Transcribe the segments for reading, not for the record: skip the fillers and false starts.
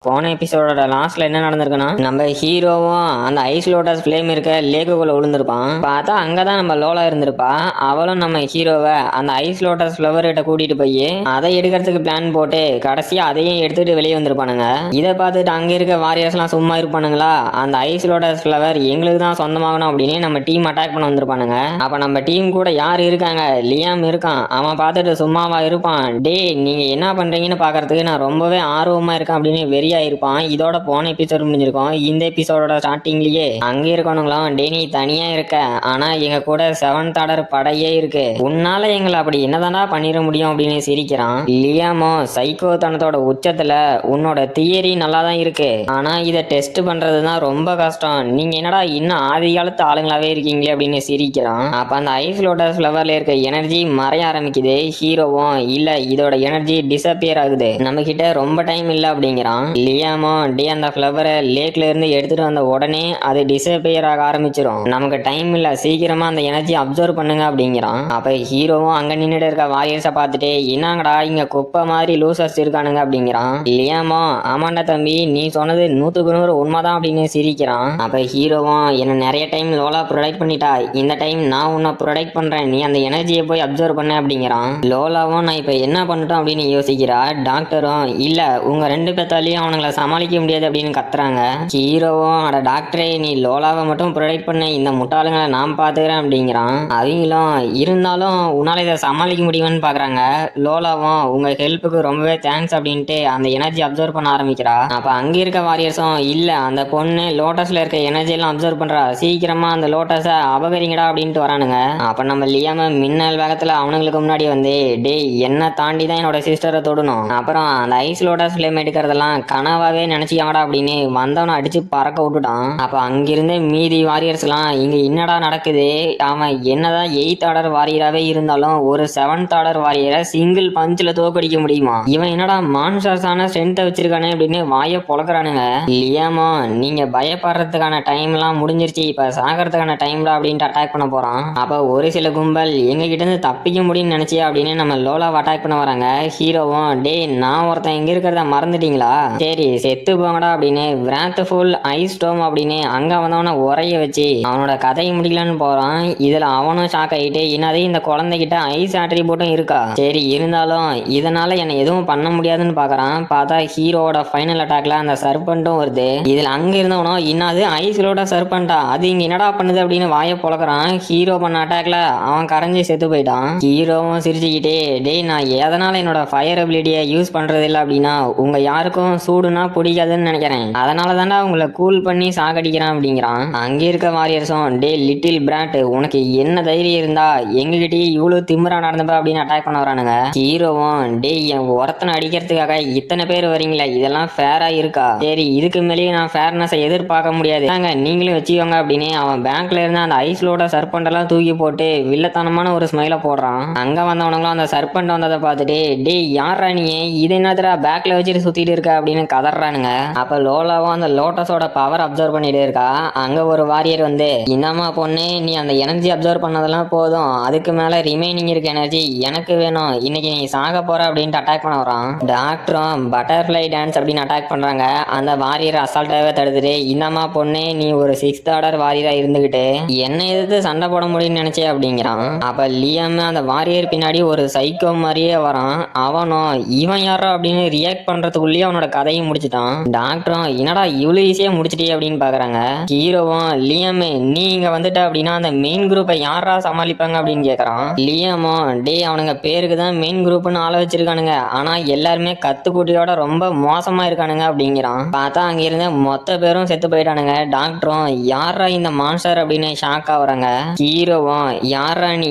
போன எபிசோடோட லாஸ்ட்ல என்ன நடந்திருக்குன்னா நம்ம ஹீரோவும் அந்த ஐஸ் லோட்டஸ் ஃப்ளேம் இருக்க லேக்குக்குள்ள விழுந்திருப்பான். பார்த்தா அங்கதான் நம்ம லோலா இருந்திருப்பா. அவளும் நம்ம ஹீரோவை அந்த ஐஸ் லோட்டஸ் ஃப்ளவர் கிட்ட கூட்டிட்டு போய் அதை எடுக்கிறதுக்கு பிளான் போட்டு கடைசியா அதையும் எடுத்துட்டு வெளியே வந்திருப்பானுங்க. இதை பார்த்துட்டு அங்க இருக்க வாரியர்ஸ் எல்லாம் சும்மா இருப்பானுங்களா? அந்த ஐஸ் லோட்டஸ் ஃப்ளவர் எங்களுக்கு தான் சொந்தமாகணும் அப்படின்னு நம்ம டீம் அட்டாக் பண்ண வந்திருப்பானுங்க. அப்ப நம்ம டீம் கூட யார் இருக்காங்க? லியாம் இருக்கான். அவன் பார்த்துட்டு சும்மாவா இருப்பான்? டே, நீங்க என்ன பண்றீங்கன்னு பாக்குறதுக்கு நான் ரொம்பவே ஆர்வமா இருக்கேன் அப்படின்னு வெறியா இருப்பான். இதோட போன எபிசோட் முடிஞ்சிருக்கோம். இந்த எபிசோடோட ஸ்டார்டிங்லயே அங்க இருக்கணுங்களாம், டே நீ தனியா இருக்க, ஆனா எங்க கூட செவன்த் ஆர்டர் படையே இருக்கு, உன்னால எங்களை அப்படி என்னதானா பண்ணிட முடியும் அப்படின்னு சிரிக்கிறான். லியாமோ சைக்கோத்தனத்தோட உச்சத்துல, உன்னோட தியரி நல்லா தான் இருக்கு, ஆனா இதை டெஸ்ட் பண்றதுதான் ரொம்ப கஷ்டம், நீங்க என்னடா இன்னும் ஆதி காலத்து ஆளுங்களாவே இருக்கீங்களே அப்படின்னு சிரிக்கிறான். அப்ப அந்த ஐஸ் லோட்டஸ் ஃப்ளவர்ல இருக்க எனர்ஜி மறைய ஆரம்பிக்குது. ஹீரோவும் இல்ல இதோட எனர்ஜி டிசப்பியர் ஆகுது, நம்ம கிட்ட ரொம்ப டைம் இல்ல அப்படிங்கிறான். லியாமோ டே அந்த ஃப்ளவரை லேக்ல இருந்து எடுத்துட்டு வந்த உடனே அது டிசப்பியர் ஆக ஆரம்பிச்சிடும், நமக்கு டைம் இல்ல, சீக்கிரமா அந்த எனர்ஜி அப்சர்வ் பண்ணுங்க அப்படிங்கிறான். அப்ப ஹீரோவும் அங்க நின்றுட்டு இருக்க வாரியர்ஸை பார்த்துட்டு என்னங்கடா இங்க குப்பை மாதிரி லூசர்ஸ் இருக்கானுங்க அப்படிங்கிறான். லியாமோ ஆமாண்டா தம்பி, நீ சொன்னது 100% உண்மைதான் அப்படின்னு சிரிக்கிறான். அப்ப ஹீரோவும் என்ன நிறைய டைம் லோலா ப்ரொடெக்ட் பண்ணிட்டா, இந்த டைம் நான் உன்னை ப்ரொடெக்ட் பண்றேன், நீ அந்த எனர்ஜியை போய் அப்சர்வ் பண்ண அப்படிங்கிறான். லோலாவும் நான் இப்ப என்ன பண்ணட்டும் அப்படின்னு யோசிக்கிறா. டாக்டரும் இல்ல உங்க ரெண்டு பேத்தாலையும் அவனுங்களை சமாளிக்க முடியாது அப்படின்னு கத்துறாங்க. ஹீரோவும் அட டாக்டரே நீ லோலாவை மட்டும் ப்ரொடெக்ட் பண்ண, இந்த முட்டாளுங்களை நான் பாத்துக்கிறேன் அப்படிங்கிறான். அவங்களும் இருந்தாலும் உன்னால இதை சமாளிக்க முடியும்னு பாக்குறாங்க. லோலாவும் உங்க ஹெல்ப்புக்கு ரொம்பவே தேங்க்ஸ் அப்படின்ட்டு அந்த எனர்ஜி அப்சர்வ் பண்ண ஆரம்பிக்கிறா. அப்ப அங்க இருக்க வாரியர்ஸும் இல்ல அந்த பொண்ணு லோட்டஸ்ல இருக்க எனர்ஜி எல்லாம் அப்சர்வ் பண்றா, சீக்கிரமா அந்த லோட்டஸை அபகரிங்கடா அப்படின்ட்டு வரானுங்க. அப்ப நம்ம லியாம மின்னல் வேகத்துல அவனுங்களுக்கு முன்னாடி வந்து டேய் என்ன தாண்டி தான் என்னோட சிஸ்டரை தொடணும், அப்புறம் அந்த ஐஸ் லோட்டஸ் ஃபிளேம் எடுக்கிறதெல்லாம் கனவாவே நினைச்சியாங்கடா அப்படின்னு வந்தவனை அடிச்சு பறக்க விட்டுட்டான். அப்ப அங்கிருந்த மீதி வாரியர்ஸ் எல்லாம் இங்க என்னடா நடக்குது, அவன் என்னதான் 8th ஆர்டர் வாரியராகவே இருந்தாலும் ஒரு 7th ஆர்டர் வாரியரை சிங்கிள் பஞ்சில் தோக்கடிக்க முடியுமா, இவன் என்னடா மான்ஸ்டர்ஸான ஸ்ட்ரென்த்தை வச்சிருக்கானே அப்படின்னு வாயை பொழக்கிறானுங்க. லியாமோ நீங்க பயப்படுறதுக்கான டைம் எல்லாம் முடிஞ்சிருச்சு, இப்ப சாகிறதுக்கான டைம்டா அப்படின்ட்டு அட்டாக் பண்ண போறான். அப்ப ஒரு சில கும்பல் எங்க கிட்ட இருந்து தப்பிக்க முடியும்னு நினைச்சியா அப்படின்னு நம்ம லோலாவை அட்டாக் பண்ண வராங்க. ஹீரோவும் டே நான் ஒருத்தன் எங்க இருக்கிறத மறந்துட்டீங்களா, சரி செத்து போங்கடா அப்படின்னு விராத்ஃபுல் ஐஸ் ஸ்டோம் அப்படின்னு அங்க வந்தவன உரைய வச்சு அவனோட கதையை முடிக்கலான்னு போறான். இதுல அவனும் ஷாக் ஆகிட்டு என்னது இந்த குழந்தைகிட்ட ஐஸ் ஆட்ரிபியூட்டும் இருக்கா, சரி இருந்தாலும் இதனால என்ன எதுவும் பண்ண முடியாதுன்னு பாக்குறான். பார்த்தா ஹீரோட ஃபைனல் அட்டாக்ல அந்த சர்பண்டும் வருது. இதுல அங்க இருந்தவனும் என்னது ஐஸ்லோட சர்பண்டா, அது இங்க என்னடா பண்ணுது அப்படின்னு வாயை பொழக்கிறான். ஹீரோ பண்ண அட்டாக்ல அவன் கரைஞ்சி செத்து போயிட்டான். ஹீரோவும் சிரிச்சுக்கிட்டே டேய் நான் எதனால என்னோட ஃபயர் அபிலிட்டியை யூஸ் பண்றது இல்லை அப்படின்னா உங்க யாருக்கும் சூடுனா பிடிக்காதுன்னு நினைக்கிறேன், அதனால தாண்டா உங்களை கூல் பண்ணி சாகடிக்கிறான் அப்படிங்கிறான். அங்கே இருக்க வாரியர்ஸும் டே லிட்டில் பிராட் உனக்கு என்ன தைரியம் இருந்தா எங்ககிட்டயே இவ்வளவு திமிரா நடந்தப்ப அப்படின்னு அட்டாக் பண்ண வரானுங்க. ஹீரோவும் டே என் ஒருத்தனை அடிக்கிறதுக்காக இத்தனை பேர் வரீங்களா, இதெல்லாம் ஃபேரா இருக்கா, சரி இதுக்கு மேலேயே நான் ஃபேர்னஸை எதிர்பார்க்க முடியாது, நீங்களும் வச்சுக்கோங்க அப்படின்னு அவன் பேங்க்ல இருந்து அந்த ஐஸ்லோட சர்பண்ட் எல்லாம் தூக்கி போட்டு வில்லத்தனமான ஒரு ஸ்மைல போடுறான். அங்க வந்தவனுங்களும் அந்த சர்பண்ட் வந்ததை பார்த்துட்டு டே யாரா நீ இது என்னதுடா பேக்ல வச்சுட்டு சுத்திட்டு இருக்க அப்படின்னு கதறானுங்க. அப்ப லோலாவும் அந்த லோட்டஸோட பவர் அப்சர்வ் பண்ணிட்டு இருக்கா. அங்க ஒரு வாரியர் வந்து இந்தம்மா பொண்ணு நீ அந்த எனர்ஜி அப்சர்வ் பண்ணதெல்லாம் போதும், அதுக்கு மேல ரிமைனிங் இருக்க எனர்ஜி எனக்கு வேணும், இன்னைக்கு நீ சாக போற அப்படின்ட்டு அட்டாக் பண்ண வரான். டாக்டரும் பட்டர்ஃப்ளை டான்ஸ் அப்படின்னு அட்டாக் பண்றாங்க. அந்த வாரியர் அசால்ட்டாவே தடுத்துட்டு இந்தம்மா பொண்ணு நீ ஒரு 6th ஆர்டர் வாரியரா இருந்துகிட்டு என்ன எதிர்த்து சண்டை போட முடியும்னு நினைச்சே அப்படிங்கிறான். அப்ப லியாம் அந்த வாரியர் பின்னாடி ஒரு சைக்கோ மாதிரியே வரான். அவனும் இவன் யாரோ அப்படின்னு ரியாக்ட் பண்றதுக்குள்ளேயே அவனோட கதையை முடிச்சுட்டான். டாக்டரும் என்னடா இவ்வளவு ஈஸியா முடிச்சிட்டே அப்படின்னு பாக்குறாங்க. ஹீரோவும் லியாமே நீ இங்க வந்துட்ட அப்படின்னா அந்த மெயின் குரூப்பை யாரா சமாளிப்பாங்க அப்படின்னு கேக்குறான். லியாமும் டே அவனுங்க பேருக்கு தான் மெயின் குரூப்னு ஆள வச்சிருக்கானுங்க, ஆனா எல்லாருமே கத்துக்குட்டியோட ரொம்ப மோசமா இருக்கானுங்க அப்படிங்கிறான். பார்த்தா அங்க இருந்த மொத்த பேரும் செத்து போயிட்டானுங்க. டாக்டரும் யாரா இந்த மான்ஸ்டர் அப்படின்னு ஷாக் ஆகுறாங்க. ஹீரோவும் யாரா நீ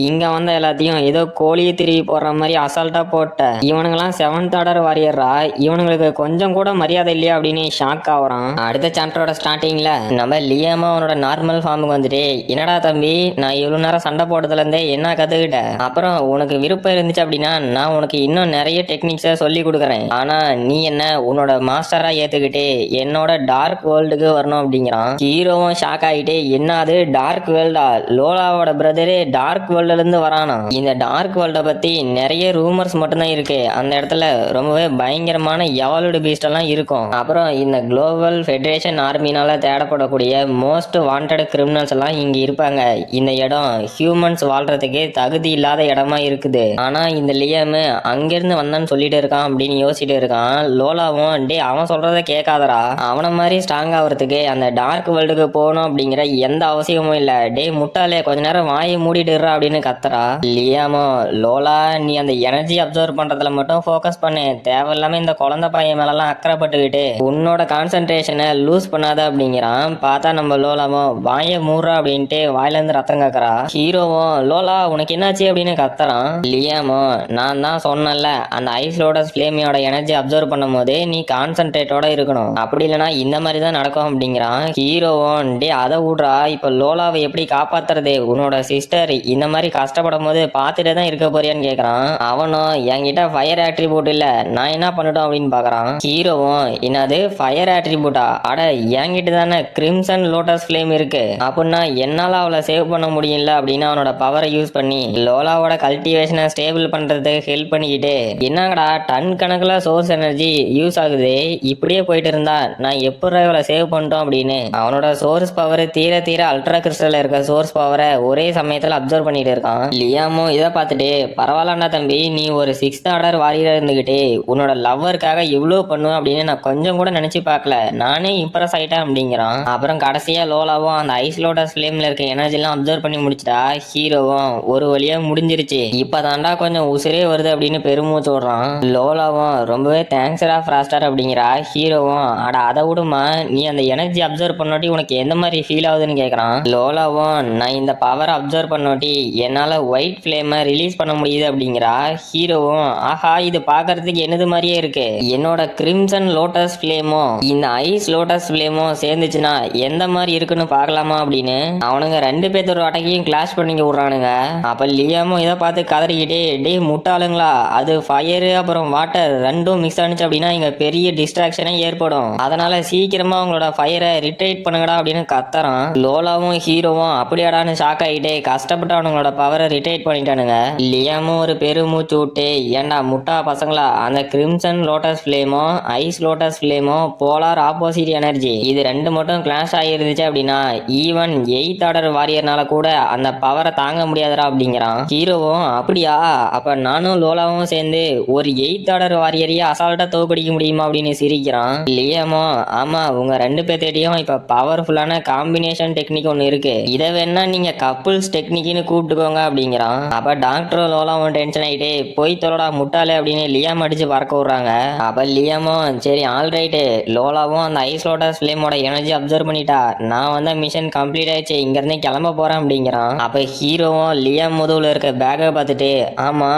இங்க வந்த எல்லாத்தையும் ஏதோ கோழியை திரும்பி போடுற மாதிரி அசால்ட்டா போட்ட, இவனுங்கெல்லாம் 7th ஆர்டர் வாரியரா, இவனுங்களுக்கு கொஞ்சம் கூட மரியாதை இல்லையா அப்படின்னு ஷாக் ஆகுறான். அடுத்த சாப்டரோட ஸ்டார்டிங்ல நம்ம லியாமா அவனோட நார்மல் ஃபார்முக்கு வந்துட்டு என்னடா தம்பி நான் இவ்வளவு நேரம் சண்டை போடுறதுல இருந்தே என்ன கத்துக்கிட்டேன், அப்புறம் உனக்கு விருப்பம் இருந்துச்சு அப்படின்னா நான் உனக்கு இன்னும் நிறைய டெக்னிக்ஸை சொல்லி கொடுக்குறேன், ஆனா நீ என்ன உன்னோட மாஸ்டரா ஏத்துக்கிட்டு என்னோட டார்க் வேர்ல்டுக்கு வரணும் அப்படிங்கிறான். ஹீரோவும் ஷாக் ஆகிட்டு என்னது டார்க் வேர்ல்டா, லோலாவோட பிரதரே டார்க் வேர்ல்டுல இருந்து வரானா, இந்த டார்க் வேர்ல்டை பத்தி நிறைய ரூமர்ஸ் மட்டும்தான் இருக்கு, அந்த இடத்துல ரொம்பவே பயங்கரமான எவால்வ் வேர்ல்டு பீஸ்ட் எல்லாம் இருக்கும். அப்புறம் இந்த குளோபல் ஃபெடரேஷன் ஆர்மினால தேடப்படக்கூடிய மோஸ்ட் வாண்டட் கிரிமினல்ஸ் எல்லாம் இங்க இருப்பாங்க. இந்த இடம் ஹியூமன்ஸ் வாழ்றதுக்கே தகுதி இல்லாத இடமா இருக்குது. ஆனா இந்த லியம் அங்கிருந்து வந்தான்னு சொல்லிட்டு இருக்கான் அப்படின்னு யோசிச்சுட்டு இருக்கான். லோலாவும் டே அவன் சொல்றத கேட்காதரா, அவனை மாதிரி ஸ்ட்ராங் ஆகிறதுக்கு அந்த டார்க் வேர்ல்டுக்கு போகணும் அப்படிங்கிற எந்த அவசியமும் இல்ல. டே முட்டாளே கொஞ்ச நேரம் வாயை மூடிடுறா அப்படின்னு கத்துறா. லியாமோ லோலா நீ அந்த எனர்ஜி அப்சர்வ் பண்றதுல மட்டும் ஃபோக்கஸ் பண்ணு, தேவையில்லாம இந்த குழந்தை பையன் மேலெல்லாம் அக்கறைப்பட்டுக்கிட்டு உன்னோட கான்சென்ட்ரேஷனை லூஸ் பண்ணாத அப்படிங்கிறான். பார்த்தா நம்ம லோலாவும் வாயை மூடுறா அப்படின்ட்டு வாயில இருந்து ரத்தம் கக்குறா. ஹீரோவும் லோலா உனக்கு என்னாச்சு அப்படின்னு கத்துறான். லியாமோ நான் தான் சொன்னல அந்த ஐஸ் லோட்டஸ் ஃப்ளேமியோட எனர்ஜி அப்சர்வ் பண்ணும் போது நீ கான்சென்ட்ரேட்டோட இருக்கணும், அப்படி இல்லைன்னா இந்த மாதிரி தான் நடக்கும் அப்படிங்கிறான். ஹீரோவும் டே அதை விட்றா, இப்ப லோலாவை எப்படி காப்பாத்துறது, உன்னோட சிஸ்டர் இந்த மாதிரி கஷ்டப்படும் போது பார்த்துட்டு தான் இருக்க போறியான்னு கேட்கறான். அவனும் என்கிட்ட ஃபயர் ஆட்ரிபியூட் இல்ல, நான் என்ன பண்ணட்டும் அப்படின்னு பாக்குறான். ஹீரோவும் என்னது ஃபயர் ஆட்ரிபியூட்டா, அட என்கிட்ட தானே கிரிம்சன் லோட்டஸ் ஃப்ளேம் இருக்கு, அப்படின்னா என்னால அவளை சேவ் பண்ண முடியல அப்படின்னு அவனோட பவரை யூஸ் பண்ணி லோலாவோட கல்டிவேஷனை ஸ்டேபிள் பண்றதுக்கு ஹெல்ப் பண்ணிக்கிட்டு என்னங்கடா டன் கணக்குல சோர்ஸ் எனர்ஜி யூஸ் ஆகுது, இப்படியே போயிட்டு இருந்தா நான் எப்படி இவளை சேவ் பண்ணிட்டோம் அப்படின்னு அவனோட சோர்ஸ் பவர் தீர தீர அல்ட்ரா கிறிஸ்டல்ல இருக்க சோர்ஸ் பவரை ஒரே சமயத்துல அப்சர்வ் பண்ணிட்டு இருக்கான். லியாமோ இதை பார்த்துட்டு பரவாயில்லண்டா தம்பி, நீ ஒரு 6th ஆர்டர் வாரியரா இருந்துகிட்டு உன்னோட லவ்வருக்காக இவ்வளவு பண்ணுவேன் அப்படின்னு நான் கொஞ்சம் கூட நினைச்சு பார்க்கல, நானே இம்ப்ரெஸ் ஆயிட்டேன் அப்படிங்கிறான். அப்புறம் கடைசியா லோலாவும் அந்த ஐஸ் லோட்டஸ் ஃப்ளேம்ல இருக்க எனர்ஜி எல்லாம் அப்சர்வ் பண்ணி முடிச்சிட்டா. ஹீரோவும் ஒரு வழியா முடிஞ்சிருச்சு, இப்பதான்டா கொஞ்சம் உசிரே வருது அப்படின்னு பெருமூச்சு விடுறான். லோலாவும் ரொம்பவே தேங்க்ஸ்டா ஃப்ராஸ்டர் அப்படிங்கிறா. ஹீரோவும் அட அதை விடுமா, நீ அந்த எனர்ஜி அப்சர்வ் பண்ணோட்டி உனக்கு எந்த மாதிரி ஃபீல் ஆகுதுன்னு கேட்கறான். லோலாவும் நான் இந்த பவர் அப்சர்வ் பண்ணோட்டி என்னால ஒயிட் ஃப்ளேமை ரிலீஸ் பண்ண முடியுது அப்படிங்கிறா. ஹீரோவும் ஆஹா இது பாக்குறதுக்கு என்னது மாதிரியே இருக்கு, என்னோட கிரிம்சன் லோட்டஸ் ஃப்ளேமோ இந்த ஐஸ் லோட்டஸ் ஃப்ளேமோ சேர்ந்துச்சுன்னா எந்த மாதிரி இருக்குன்னு பார்க்கலாமா அப்படின்னு அவனுங்க ரெண்டு பேர்த்தோட அடக்கையும் கிளாஷ் பண்ணிக்க விடுறானுங்க. அப்ப லியாமும் இதை பார்த்து கதறிக்கிட்டே டே முட்டாளுங்களா, அது ஃபயரு அப்புறம் வாட்டர் ரெண்டும் மிக்ஸ் ஆனிச்சு அப்படின்னா இங்க பெரிய டிஸ்ட்ராக்ஷனே ஏற்படும், அதனால சீக்கிரமா அவங்களோட ஃபயரை ரிட்ரைட் பண்ணுங்கடா அப்படின்னு கத்துறான். லோலாவும் ஹீரோவும் அப்படியாடான்னு ஷாக் ஆகிட்டே கஷ்டப்பட்டு அவங்களோட பவரை ரிட்ரைட் பண்ணிட்டானுங்க. லியாமும் ஒரு பெருமூச்சு விட்டு ஏண்டா முட்டா பசங்களா, அந்த கிரிம்சன் லோட்டஸ் ஃப்ளேமோ ஐஸ் லோட்டஸ் ஃப்ளேமோ போலார் ஆப்போசிட் எனர்ஜி இது ரெண்டு மட்டும் கிளாஷ் ஆகிருந்துச்சு அப்படின்னா ஈவன் 8th ஆர்டர் வாரியர்னால கூட அந்த பவரை தாங்க முடியாதுடா அப்படிங்கிறான். ஹீரோவும் அப்படியா, அப்ப நானும் லோலாவும் சேர்ந்து ஒரு 8th ஆர்டர் வாரியரையே அசால்ட்டா தோக்கடிக்க முடியுமா அப்படின்னு சிரிக்கிறான். லியாமோ ஆமா உங்க ரெண்டு பேர்த்தையும் இப்ப பவர்ஃபுல்லான காம்பினேஷன் டெக்னிக் ஒன்னு இருக்கு, இதை வேணா நீங்க கப்புள்ஸ் டெக்னிக்னு கூப்பிட்டுக்கோங்க அப்படிங்கிறான். அப்ப டாக்டர் லோலாவும் டென்ஷன் ஆயிட்டு போய் தொலைடா முட்டாளே அப்படின்னு லியாம் அடிச்சு பறக்க விடுறாங்க. அப்ப லியாமோ சரி ஆல்ரைட்டு, லோலாவும் அந்த ஐஸ் லோட்டஸ் ஃப்ளேமோட எனர்ஜி அப்சர்வ் பண்ணிட்டா, நான் வந்து மிஷன் கம்ப்ளீட் ஆயிடுச்சு, இங்க இருந்து கிளம்ப போறேன் அப்படிங்கிறான். அப்ப ஹீரோவும் லியாம் முதுகுல இருக்க பேக்கை பார்த்துட்டு ஆமா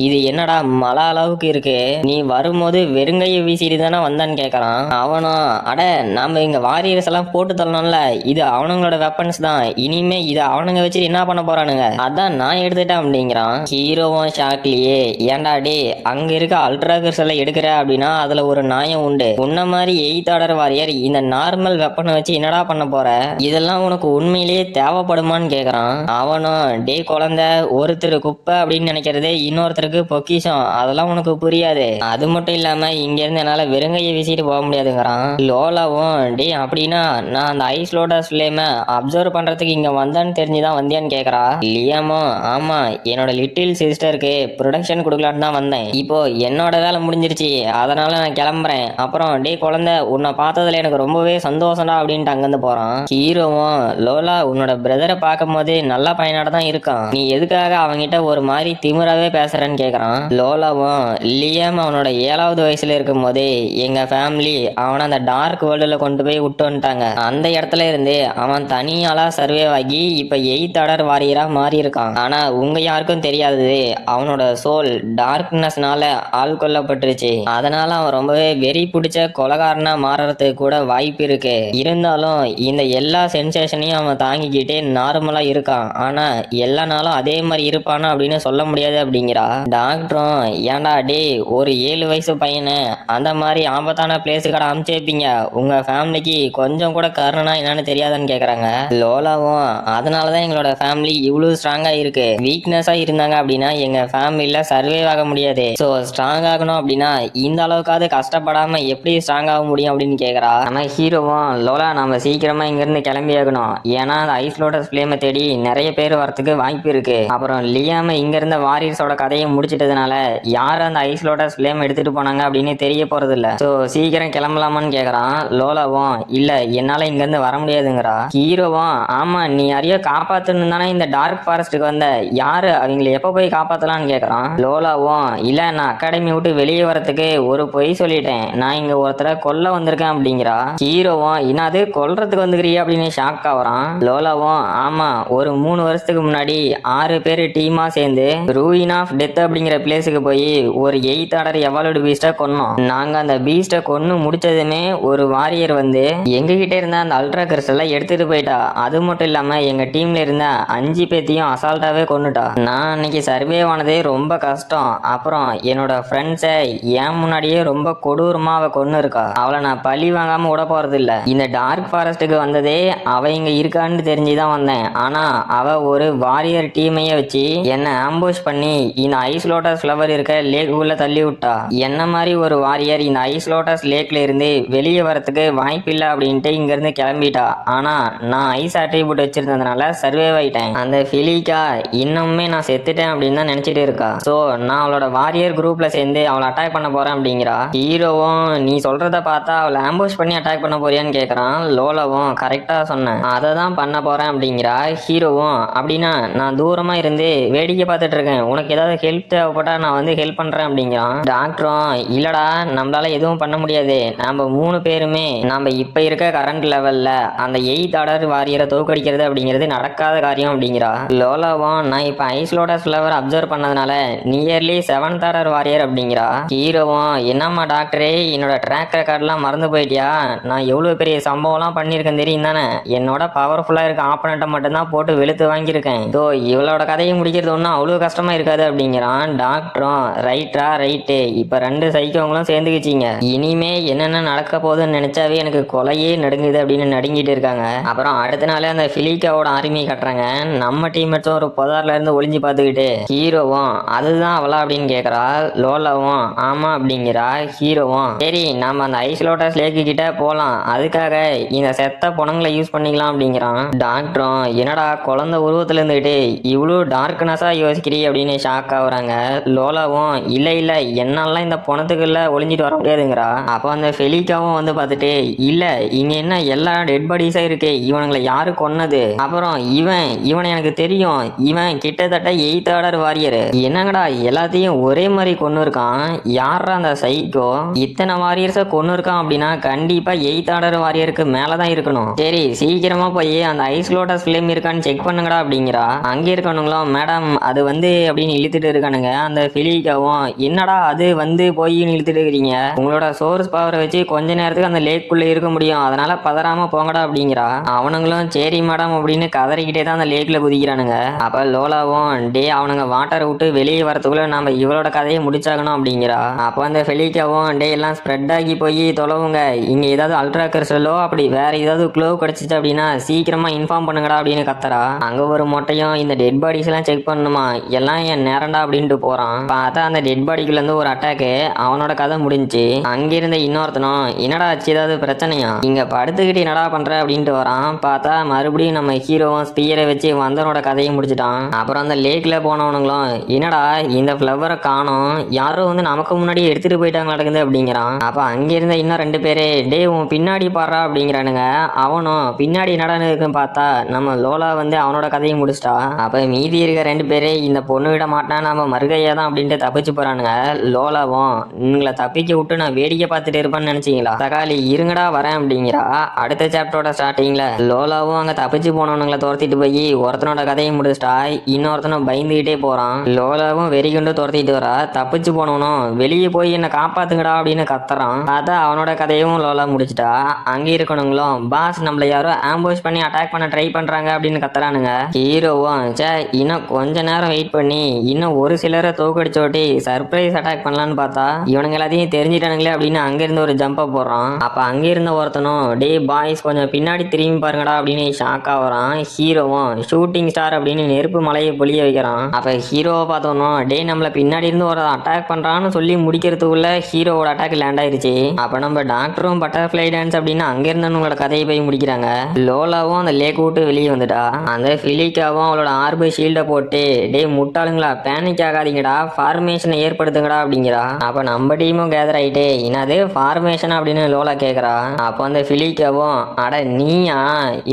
இது என்னடா மழை அளவுக்கு இருக்கு, நீ வரும்போது வெறுங்கையை வீசிட்டு தானே வந்தான்னு கேட்கறான். அவனும் அட நாம இங்க வாரியர்ஸ் எல்லாம் போட்டு தள்ளணும்ல, இது அவனுங்களோட வெப்பன்ஸ் தான், இனிமே இதை அவனுங்க வச்சுட்டு என்ன பண்ண போறானுங்க, அதான் நான் எடுத்துட்டேன் அப்படிங்கிறான். ஹீரோவும் ஷாக்லியே ஏன்டா டே அங்க இருக்க அல்ட்ரா கிறிஸ்டலை எடுக்கிற அப்படின்னா அதுல ஒரு நியாயம் உண்டு, உன்ன மாதிரி 8th ஆர்டர் வாரியர் இந்த நார்மல் வெப்பனை வச்சு என்னடா பண்ண போற, இதெல்லாம் உனக்கு உண்மையிலேயே தேவைப்படுமான்னு கேக்குறான். அவனும் டே குழந்தை ஒருத்தர் குப்பை அப்படின்னு நினைக்கிறதே இன்னொருத்தருக்கு பொக்கிஷம், அதெல்லாம் உனக்கு புரியாது, அது மட்டும் இல்லாம இங்க இருந்து என்னால வெறுங்கையை வீசிட்டு போக முடியாதுங்கிறான். லோலாவும் டே அப்படின்னா நான் அந்த ஐஸ் லோட்டஸ் ஃப்ளேமை அப்சர்வ் பண்றதுக்கு இங்க வந்தான்னு தெரிஞ்சுதான் வந்தியான்னு கேக்குறா. லியாமோ ஆமா என்னோட லிட்டில் சிஸ்டருக்கு ப்ரொடக்ஷன் கொடுக்கலான்னு தான் வந்தேன், இப்போ என்னோட வேலை முடிஞ்சிருச்சு அதனால நான் கிளம்புறேன், அப்புறம் டே குழந்தை உன்னை பார்த்ததுல எனக்கு ரொம்பவே சந்தோஷம்டா அப்படின்ட்டு அங்கிருந்து போறான். ஹீரோவும் லோலா உன்னோட பிரதரை பார்க்கும் போது நல்ல பையனாட தான் இருக்கான், நீ எதுக்காக அவங்கிட்ட ஒரு மாதிரி திமிராவே பேசுறேன்னு கேக்குறான். லோலாவும் லியாம் அவனோட 7வது வயசுல இருக்கும் போதே எங்க ஃபேமிலி அவனை அந்த டார்க் வேர்ல்டுல கொண்டு போய் விட்டு வந்துட்டாங்க, அந்த இடத்துல இருந்து அவன் தனியாளா சர்வே ஆகி இப்ப 8th ஆர்டர் வாரியரா மாறி இருக்கான். ஆனா உங்க யாருக்கும் தெரியாதது அவனோட சோல் டார்க்னஸ்னால ஆள் கொல்லப்பட்டுருச்சு, அதனால அவன் ரொம்பவே வெறி பிடிச்ச கொலகாரனா மாறறதுக்கு கூட வாய்ப்பு இருக்கு, இருந்தாலும் இந்த எல்லா சென்சேஷனையும் அவன் தாங்கிக்கிட்டே நார்மலா இருக்கான், ஆனா எல்லா நாளும் அதே மாதிரி இருப்பானா அப்படின்னு சொல்ல முடியாது அப்படிங்கிறா. டாக்டரும் ஏன்டா டே ஒரு 7 வயசு பையனை அந்த மாதிரி ஆபத்தான பிளேஸுக்கட அமுச்சு வைப்பீங்க, உங்க ஃபேமிலிக்கு கொஞ்சம் கூட காரணம்னா என்னன்னு தெரியாதுன்னு கேக்குறாங்க. லோலாவும் அதனாலதான் எங்களோட ஃபேமிலி இவ்வளவு ஸ்ட்ராங்கா இருக்கு, வீக்னஸா இருந்தாங்க அப்படின்னா எங்க ஃபேமிலியில சர்வே ஆக முடியாது, ஸோ ஸ்ட்ராங் ஆகணும் அப்படின்னா இந்த அளவுக்காவது யாராவது கஷ்டப்படாம எப்படி ஸ்ட்ராங் ஆக முடியும் அப்படின்னு கேக்குறா. நம்ம ஹீரோவும் லோலா நம்ம சீக்கிரமா இங்க இருந்து கிளம்பி ஆகணும், ஏன்னா அந்த ஐஸ் லோட்டஸ் ஃபிளேமை தேடி நிறைய பேர் வரத்துக்கு வாய்ப்பு இருக்கு. அப்புறம் லியாம இங்க இருந்த வாரியர்ஸோட கதையை முடிச்சிட்டதுனால யார் அந்த ஐஸ் லோட்டஸ் ஃபிளேம் எடுத்துட்டு போனாங்க அப்படின்னு தெரிய போறது இல்ல. சோ சீக்கிரம் கிளம்பலாமான்னு கேக்குறான். லோலாவும் இல்ல என்னால இங்க இருந்து வர முடியாதுங்கிறா. ஹீரோவும் ஆமா நீ யாரையோ காப்பாத்தணும் தானே இந்த டார்க் ஃபாரஸ்ட்டுக்கு வந்த, யாரு அவங்களை எப்ப போய் காப்பாத்தலாம்னு கேக்குறான். லோலாவும் இல்ல நான் அகாடமி விட்டு வெளியே வரத்துக்கு ஒரு பொய் சொல்லிட்டேன், நான் இங்க ஒருத்தரை கொல்ல வந்திருக்கேன் அப்படிங்கிறா. ஹீரோவும் என்னது கொல்றதுக்கு வந்துக்கிறியா அப்படின்னு ஷாக் ஆகுறான். லோலாவும் ஆமா ஒரு 3 வருஷத்துக்கு முன்னாடி 6 பேர் டீமா சேர்ந்து ரூயின் ஆஃப் டெத் அப்படிங்கிற பிளேஸுக்கு போய் ஒரு 8th ஆர்டர் எவால்வ்டு பீஸ்ட கொன்னோம். நாங்க அந்த பீஸ்ட கொன்னு முடிச்சதுமே ஒரு வாரியர் வந்து எங்க கிட்ட இருந்த அந்த அல்ட்ரா கிறிஸ்டலை எடுத்துட்டு போயிட்டா. அது மட்டும் இல்லாம எங்க டீம்ல இருந்த 5 பேத்தையும் அசால்ட்டாவே கொன்னுட்டா. நான் அன்னைக்கு சர்வே ஆனதே ரொம்ப கஷ்டம். அப்புறம் என்னோட ஃப்ரெண்ட்ஸை ஏன் முன்னாடியே ரொம்ப கொடூரமா அவ கொன்னு இருக்கா. அவளை நான் பழி வாங்காம விட போறது இல்ல. இந்த டார்க் ஃபாரஸ்ட்டுக்கு வந்ததே அவ இங்க இருக்கான்னு தெரிஞ்சுதான் வந்தேன். ஆனா அவ ஒரு வாரியர் டீமையே வச்சு என்ன ஆம்புஷ் பண்ணி இந்த ஐஸ் லோட்டஸ் ஃப்ளவர் இருக்க லேக்குள்ள தள்ளி விட்டா. என்ன மாதிரி ஒரு வாரியர் இந்த ஐஸ் லோட்டஸ் லேக்ல இருந்து வெளியே வரத்துக்கு வாய்ப்பு இல்லை அப்படின்ட்டு இங்க இருந்து கிளம்பிட்டா. ஆனா நான் ஐஸ் அட்ரிபியூட் வச்சிருந்ததுனால சர்வைவ் ஆயிட்டேன். அந்த ஃபிலிகா இன்னுமே நான் செத்துட்டேன் அப்படின்னு தான் நினைச்சிட்டு இருக்கா. சோ நான் அவளோட வாரியர் குரூப்ல சேர்ந்து அவளை அட்டாக் பண்ண போறேன் அப்படிங்கிறா. ஹீரோவும் நீ சொல்றத பார்த்தா அவளை ஆம்புஷ் பண்ணி அட்டாக் பண்ண போறியான்னு கேக்குறான். லோலாவும் கரெக்டா சொன்னேன், அதை தான் பண்ண போறேன் அப்படிங்கிறா. ஹீரோவும் அப்படின்னா நான் தூரமா இருந்து வேடிக்கை பார்த்துட்டு இருக்கேன், உனக்கு ஏதாவது ஹெல்ப் தேவைப்பட்டா நான் வந்து ஹெல்ப் பண்றேன் அப்படிங்கிறான். டாக்டரும் இல்லடா நம்மளால எதுவும் பண்ண முடியாது, நம்ம 3 பேருமே நம்ம இப்ப இருக்க கரண்ட் லெவல்ல அந்த 8th ஆர்டர் வாரியரை தோக்கடிக்கிறது அப்படிங்கிறது நடக்காத காரியம் அப்படிங்கிறா. லோலாவும் நான் இப்ப ஐஸ் லோட்டஸ் ஃப்ளவர் அப்சர்வ் பண்ணதுனால நியர்லி 7th ஆர்டர் வாரியர் அப்படிங்கிறா. ஹீரோவும் என்னம்மா டாக்டரே என்னோட ட்ராக் ரெக்கார்ட்லாம் மறந்து போயிட்டியா, நான் எவ்வளவு பெரிய சம்பவம்லாம் பண்ணியிருக்கேன் தெரியும் தானே, என்னோட பவர்ஃபுல்லா இருக்க ஆப்பனண்ட்டை மட்டும்தான் போட்டு வெளுத்து வாங்கியிருக்கேன். இதோ இவளோட கதையை முடிக்கிறது ஒன்றும் அவ்வளோ கஷ்டமா இருக்காது அப்படிங்கிறான். டாக்டரும் ரைட்டா ரைட்டு, இப்ப 2 சைக்கோங்களும் சேர்ந்துக்கிச்சிங்க, இனிமே என்னென்ன நடக்க போகுதுன்னு நினைச்சாவே எனக்கு கொலையே நடுங்குது அப்படின்னு நடுங்கிட்டு இருக்காங்க. அப்புறம் அடுத்த நாளே அந்த பிலிகாவோட ஆர்மி கட்டுறாங்க. நம்ம டீம்மேட்ஸும் ஒரு புதார்ல இருந்து ஒளிஞ்சு பார்த்துக்கிட்டு ஹீரோவும் அதுதான் அவளா அப்படின்னு கேட்கறா. லோலாவும் ஆமா அப்படிங்கிறா. ஹீரோவும் சரி நம்ம அந்த ஐஸ் லோட்டஸ் லேக்கு கிட்ட போலாம், அதுக்காக இந்த செத்த பொணங்களை யூஸ் பண்ணிக்கலாம் அப்படிங்கிறான். டாக்டரும் என்னடா குழந்தை உருவத்துல இருந்துகிட்டு இவ்வளோ டார்க்னஸா யோசிக்கிறீ அப்படின்னு ஷாக் ஆகுறாங்க. லோலாவும் இல்ல இல்ல என்னாலாம் இந்த பொணத்துக்குள்ள ஒளிஞ்சிட்டு வர முடியாதுங்கிறா. அப்போ அந்த ஃபெலிகாவும் வந்து பார்த்துட்டு இல்ல இங்க என்ன எல்லா டெட் பாடிஸா இருக்கு, இவனுங்களை யாரு கொன்னது, அப்புறம் இவன் எனக்கு தெரியும், இவன் கிட்டத்தட்ட 8th ஆர்டர் வாரியர், என்னங்கடா எல்லாத்தையும் ஒரே மாதிரி கொன்னு இருக்கான், யாரா அந்த சைக்கோ இத்தனை வாரியர்ஸை கொன்னு இருக்கான் அப்படின்னா கண்டிப்பா 8th ஆர்டர் வாரியருக்கு மேலதான் இருக்கணும். சரி சீக்கிரமா போய் அந்த ஐஸ் லோட்டஸ் ஃபிளேம் இருக்கான்னு செக் பண்ணுங்கடா அப்படிங்கிறா. அங்கே இருக்கணுங்களும் மேடம் அது வந்து அப்படின்னு இழுத்துட்டு இருக்கானுங்க. அந்த பிலிகாவும் என்னடா அது வந்து போய் இழுத்துட்டு இருக்கிறீங்க, உங்களோட சோர்ஸ் பவரை வச்சு கொஞ்ச நேரத்துக்கு அந்த லேக்குள்ள இருக்க முடியும், அதனால பதறாம போங்கடா அப்படிங்கிறா. அவனுங்களும் சரி மேடம் அப்படின்னு கதறிக்கிட்டே தான் அந்த லேக்ல குதிக்கிறானுங்க. அப்ப லோலாவும் டே அவனுங்க வாட்டரை விட்டு வெளியே வரத்துக்குள்ள நம்ம இவளோட கதையை முடிச்சாகணும் அப்படிங்கிறா. அப்போ அந்த ஃபெலிகாவும் டே எல்லாம் ஸ்ப்ரெட் ஆகி போய் தொலைவுங்க, இங்க ஏதாவது அல்ட்ரா கிறிஸ்டலோ அப்படி வேற ஏதாவது க்ளோ கிடைச்சிச்சு அப்படின்னா சீக்கிரமா இன்ஃபார்ம் பண்ணுங்கடா அப்படின்னு கத்துறா. அங்க ஒரு மொட்டையும் இந்த டெட் பாடிஸ் எல்லாம் செக் பண்ணணுமா, எல்லாம் என் நேரண்டா அப்படின்ட்டு போறான். பார்த்தா அந்த டெட் பாடிக்குள்ள இருந்து ஒரு அட்டாக்கு, அவனோட கதை முடிஞ்சு. அங்கிருந்த இன்னொருத்தனும் என்னடா ஆச்சு ஏதாவது பிரச்சனையா, இங்க படுத்துக்கிட்டு என்னடா பண்ற அப்படின்ட்டு வரான். பார்த்தா மறுபடியும் நம்ம ஹீரோவும் ஸ்பீயரை வச்சு வந்தனோட கதையை முடிச்சிட்டான். அப்புறம் அந்த லேக்ல போனவனுங்களும் என்னடா இந்த ஃப்ளவரை காணோம், யாரோ வந்து நமக்கு முன்னாடி எடுத்துட்டு போயிட்டாங்க நடக்குது அப்படிங்கிறான். அப்ப அங்கிருந்த இன்னும் 2 பேரு டே உன் பின்னாடி பாடுறா அப்படிங்கிறானுங்க. அவனும் பின்னாடி என்னடா இருக்குன்னு பார்த்தா நம்ம லோலா வந்து அவனோட கதையை முடிச்சிட்டா. அப்ப மீதி இருக்க 2 பேரு இந்த பொண்ணு விட மாட்டா நம்ம மறுகையா தான் அப்படின்ட்டு தப்பிச்சு போறானுங்க. லோலாவும் உங்களை தப்பிக்க விட்டு நான் வேடிக்கை பார்த்துட்டு இருப்பேன்னு நினைச்சீங்களா, தக்காளி இருங்கடா வரேன் அப்படிங்கிறா. அடுத்த சாப்டரோட ஸ்டார்டிங்ல லோலாவும் அங்க தப்பிச்சு போனவனுங்களை துரத்திட்டு போய் ஒருத்தனோட கதையை முடிச்சிட்டா. இன்னொருத்தனும் பயந்துகிட்டே போறான். லோலாவும் வெறிகுண்டு துரத்திட்டு வரா. தப்பிச்சு போனவனும் வெளியே போய் என்ன காப்பாத்துங்கடா அப்படின்னு கத்துறான். பார்த்தா அவனோட கதையும் லோலா முடிச்சிட்டா. அங்க இருக்கணுங்களும் பாஸ் நம்மள யாரோ ஆம்புஷ் பண்ணி அட்டாக் பண்ண ட்ரை பண்றாங்க அப்படின்னு கத்துறானுங்க. ஹீரோவும் சே இன்னும் கொஞ்ச நேரம் வெயிட் பண்ணி இன்னும் ஒரு சிலரை தோக்கடிச்சோட்டி சர்ப்ரைஸ் அட்டாக் பண்ணலான்னு பார்த்தா இவனுங்க எல்லாத்தையும் தெரிஞ்சிட்டானுங்களே அப்படின்னு அங்கிருந்து ஒரு ஜம்பை போடுறான். அப்ப அங்க இருந்த ஒருத்தனும் டே பாய்ஸ் கொஞ்சம் பின்னாடி திரும்பி பாருங்கடா அப்படின்னு ஷாக் ஆகுறான். ஹீரோவும் ஷூட்டிங் ஸ்டார் அப்படின்னு நெருப்பு மலையை பொழிய வைக்கிறான். அப்ப ஹீரோவை பார்த்தோம் டே நம்மள பின்னாடி இருந்து ஒரு அட்டாக் பண்றான்னு சொல்லி முடிக்கிறதுக்குள்ள ஹீரோவோட அட்டாக் லேண்ட் ஆயிருச்சு. அப்ப நம்ம டாக்டரும் பட்டர்ஃபிளை டான்ஸ் அப்படின்னு அங்க இருந்தவங்களோட கதையை போய் முடிக்கிறாங்க. லோலாவும் அந்த லேக் விட்டு வெளியே வந்துட்டா. அந்த பிலிக்காவும் அவளோட ஆர்பி ஷீல்ட போட்டு டே முட்டாளுங்களா பேனிக் ஆகாதீங்கடா ஃபார்மேஷனை ஏற்படுத்துங்கடா அப்படிங்கிறா. அப்ப நம்ம டீமும் கேதர் ஆயிட்டே என்னது ஃபார்மேஷன் அப்படின்னு லோலா கேக்குறா. அப்போ அந்த பிலிக்காவும் அட நீயா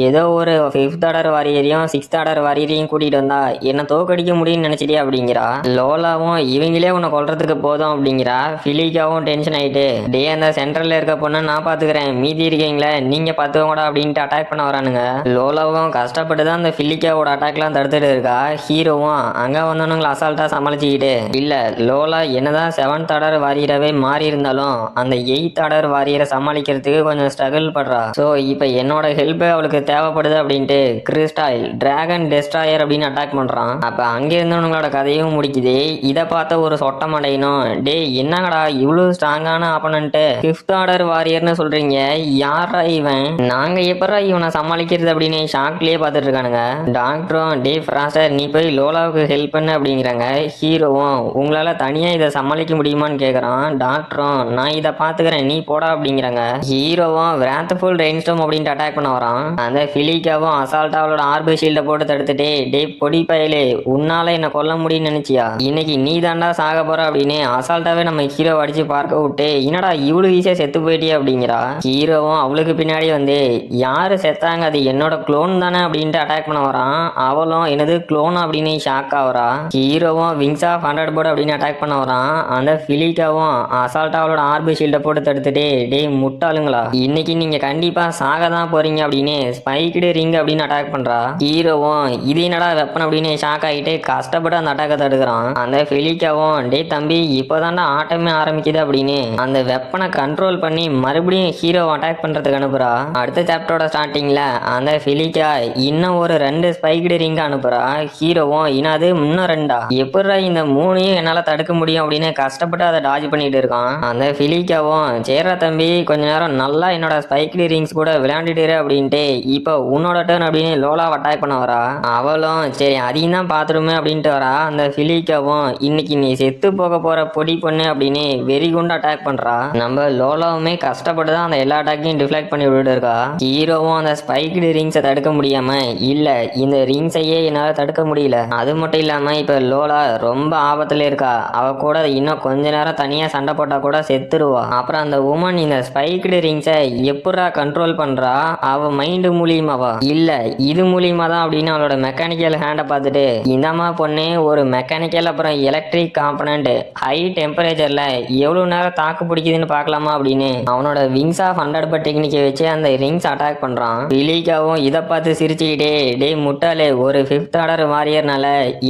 ஏதோ ஒரு 5th ஆர்டர் வாரியரையும் 6th ஆர்டர் வாரியரையும் கூட்டிட்டு வந்தா என்ன தோக்கடிக்க முடியும்னு நினைச்சிட்டியா அப்படிங்கிறா. லோலாவும் இவங்களே உன்னை கொல்றதுக்கு போதும் அப்படிங்கிறா. பிலிக்காவும் டென்ஷன் ஆயிட்டு டே அந்த சென்ட்ரல்ல இருக்க பொண்ணு நான் பாத்துக்கிறேன் மீதி இருக்கீங்களே நீங்க பாத்துக்கோங்கடா அப்படின்ட்டு அட்டாக் பண்ண வரானுங்க. லோலாவும் கஷ்டப்பட்டு தான் அந்த பிலிக்காவோட அட்டாக்லாம் தடுத்துட்டு இருக்கா. ஹீரோவும் அங்க வந்தவனுங்களை அசால்ட்டா சமாளிச்சுக்கிட்டு இல்ல லோலா என்னதான் 7th ஆர்டர் வாரியரவே மாறி இருந்தாலும் அந்த 8th ஆர்டர் வாரியரை சமாளிக்கிறதுக்கு கொஞ்சம் ஸ்ட்ரகிள் பண்றா. ஸோ இப்போ என்னோட ஹெல்ப் அவளுக்கு தேவைப்படுது அப்படின்ட்டு கிறிஸ்டாயில் டிராகன் டெஸ்ட்ராயர் அப்படின்னு அட்டாக் பண்றான். அப்ப அங்க இருந்தவங்களோட கதையும் முடிக்குது. இதை பார்த்த ஒரு சொட்ட மண்டையனும் டே என்னங்கடா இவ்வளவு ஸ்ட்ராங்கான ஆப்பனன்ட்டு 5th ஆர்டர் வாரியர்னு சொல்றீங்க யாரா இவன் நாங்க எப்படா இவனை சமாளிக்கிறது அப்படின்னு ஷாக்லயே பார்த்துட்டு இருக்கானுங்க. டாக்டரும் டே ஃப்ராஸ்டர் நீ போய் லோலாவுக்கு ஹெல்ப் பண்ணு அப்படிங்கிறாங்க. ஹீரோவும் உங்களால தனியா இதை சமாளிக்க முடியுமான்னு கேக்குறான். டாக்டரும் நான் இதை பாத்துக்கிறேன் நீ போடா அப்படிங்கிறாங்க. ஹீரோவும் விராத்ஃபுல் ரெயின்ஸ்டார்ம் அப்படின்ட்டு அட்டாக் பண்ண வரான். அந்த பிலிக்காவும் அசால்ட்டா அவளோட ஆர்பி ஷீல்ட போட்டு தடுத்துட்டு டே பொடி பயலே உன்னால என்ன கொல்ல முடியும்னு நினைச்சியா இன்னைக்கு நீ தாண்டா சாக போற அப்படின்னு அசால்ட்டாவே நம்ம ஹீரோ அடிச்சு பார்க்க விட்டு என்னடா இவ்வளவு ஈஸியா செத்து போயிட்டியா அப்படிங்கிறா. ஹீரோவும் அவளுக்கு பின்னாடி வந்து யாரு செத்தாங்க அது என்னோட குளோன் தானே அப்படின்ட்டு அட்டாக் பண்ண வரான். அவளும் என்னது குளோன் அப்படின்னு ஷாக் ஆகுறா. ஹீரோவும் விங்ஸ் ஆஃப் 100 போர்டு அப்படின்னு அட்டாக் பண்ண வரான். அந்த பிலிக்காவும் அசால்ட்டா அவளோட ஆர்பி ஷீல்ட போட்டு தடுத்துட்டு டே முட்டாளுங்களா இன்னைக்கு நீங்க கண்டிப்பா சாக தான் போறீங்க அப்படின்னு ஸ்பைக்டு ரிங் அப்படின்னு அட்டாக் பண்றா. ஹீரோவும் இது என்னடா வெப்பன் அப்படின்னு ஷாக் ஆகிட்டு கஷ்டப்பட்டு அந்த அட்டாக்கை தடுக்கிறான். அந்த பிலிக்காவும் டே தம்பி இப்போதாண்டா ஆட்டமே ஆரம்பிக்குது அப்படின்னு அந்த வெப்பனை கண்ட்ரோல் பண்ணி மறுபடியும் ஹீரோ அட்டாக் பண்றதுக்கு அனுப்புறா. அடுத்த சாப்டரோட ஸ்டார்டிங்ல அந்த பிலிக்கா இன்னும் ஒரு 2 ஸ்பைக்டு ரிங் அனுப்புறா. ஹீரோவும் இனாது இன்னும் 2 எப்படா இந்த 3ஐயும் என்னால தடுக்க முடியும் அப்படின்னு கஷ்டப்பட்டு அதை டாஜ் பண்ணிட்டு இருக்கான். அந்த பிலிக்காவும் சேரா தம்பி கொஞ்ச நேரம் நல்லா என்னோட ஸ்பைக்டு ரிங்ஸ் கூட விளையாண்டுட்டு அப்படின்ட்டு இப்போ உன்னோட டர்ன் அப்படின்னு லோலாவை அட்டாக் பண்ண வரா. அவளும் சரி அதையும் தான் பாத்துருமே அப்படின்ட்டு வரா. அந்த பிலிக்காவும் இன்னைக்கு நீ செத்து போக போற பொடி பொண்ணு அப்படின்னு வெறி குண்டு அட்டாக் பண்றா. நம்ம லோலாவுமே கஷ்டப்பட்டு தான் அந்த எல்லா அட்டாக்கையும் டிஃப்ளெக்ட் பண்ணி விட்டுட்டு இருக்கா. ஹீரோவும் அந்த ஸ்பைக்டு ரிங்ஸை தடுக்க முடியாம இல்ல இந்த ரிங்ஸையே என்னால தடுக்க முடியல அது மட்டும் இல்லாம இப்ப லோலா ரொம்ப ஆபத்துல இருக்கா. அவ கூட இன்னும் கொஞ்ச நேரம் தனியா சண்டை போட்டா கூட செத்துருவா. அப்புறம் அந்த உமன் இந்த ஸ்பைக்டு ரிங்ஸை எப்படா கண்ட்ரோல் பண்றா அவ மைண்ட் மூலியமாவா இல்ல இது மூலியமா தான் அப்படின்னு அவளோட மெக்கானிக்கல் ஹேண்டை பார்த்துட்டு இந்தமா பொண்ணு ஒரு மெக்கானிக்கல் அப்புறம் எலக்ட்ரிக் காம்பனண்ட் ஹை டெம்பரேச்சர்ல எவ்வளவு நேரம் தாக்கு பிடிக்குதுன்னு பார்க்கலாமா அப்படின்னு அவனோட விங்ஸ் ஆஃப் 100 பட் டெக்னிக்கை வச்சு அந்த ரிங்ஸ் அட்டாக் பண்றான். பிலிக்காவும் இதை பார்த்து சிரிச்சுக்கிட்டே டே முட்டாளே ஒரு 5th ஆர்டர் வாரியர்னால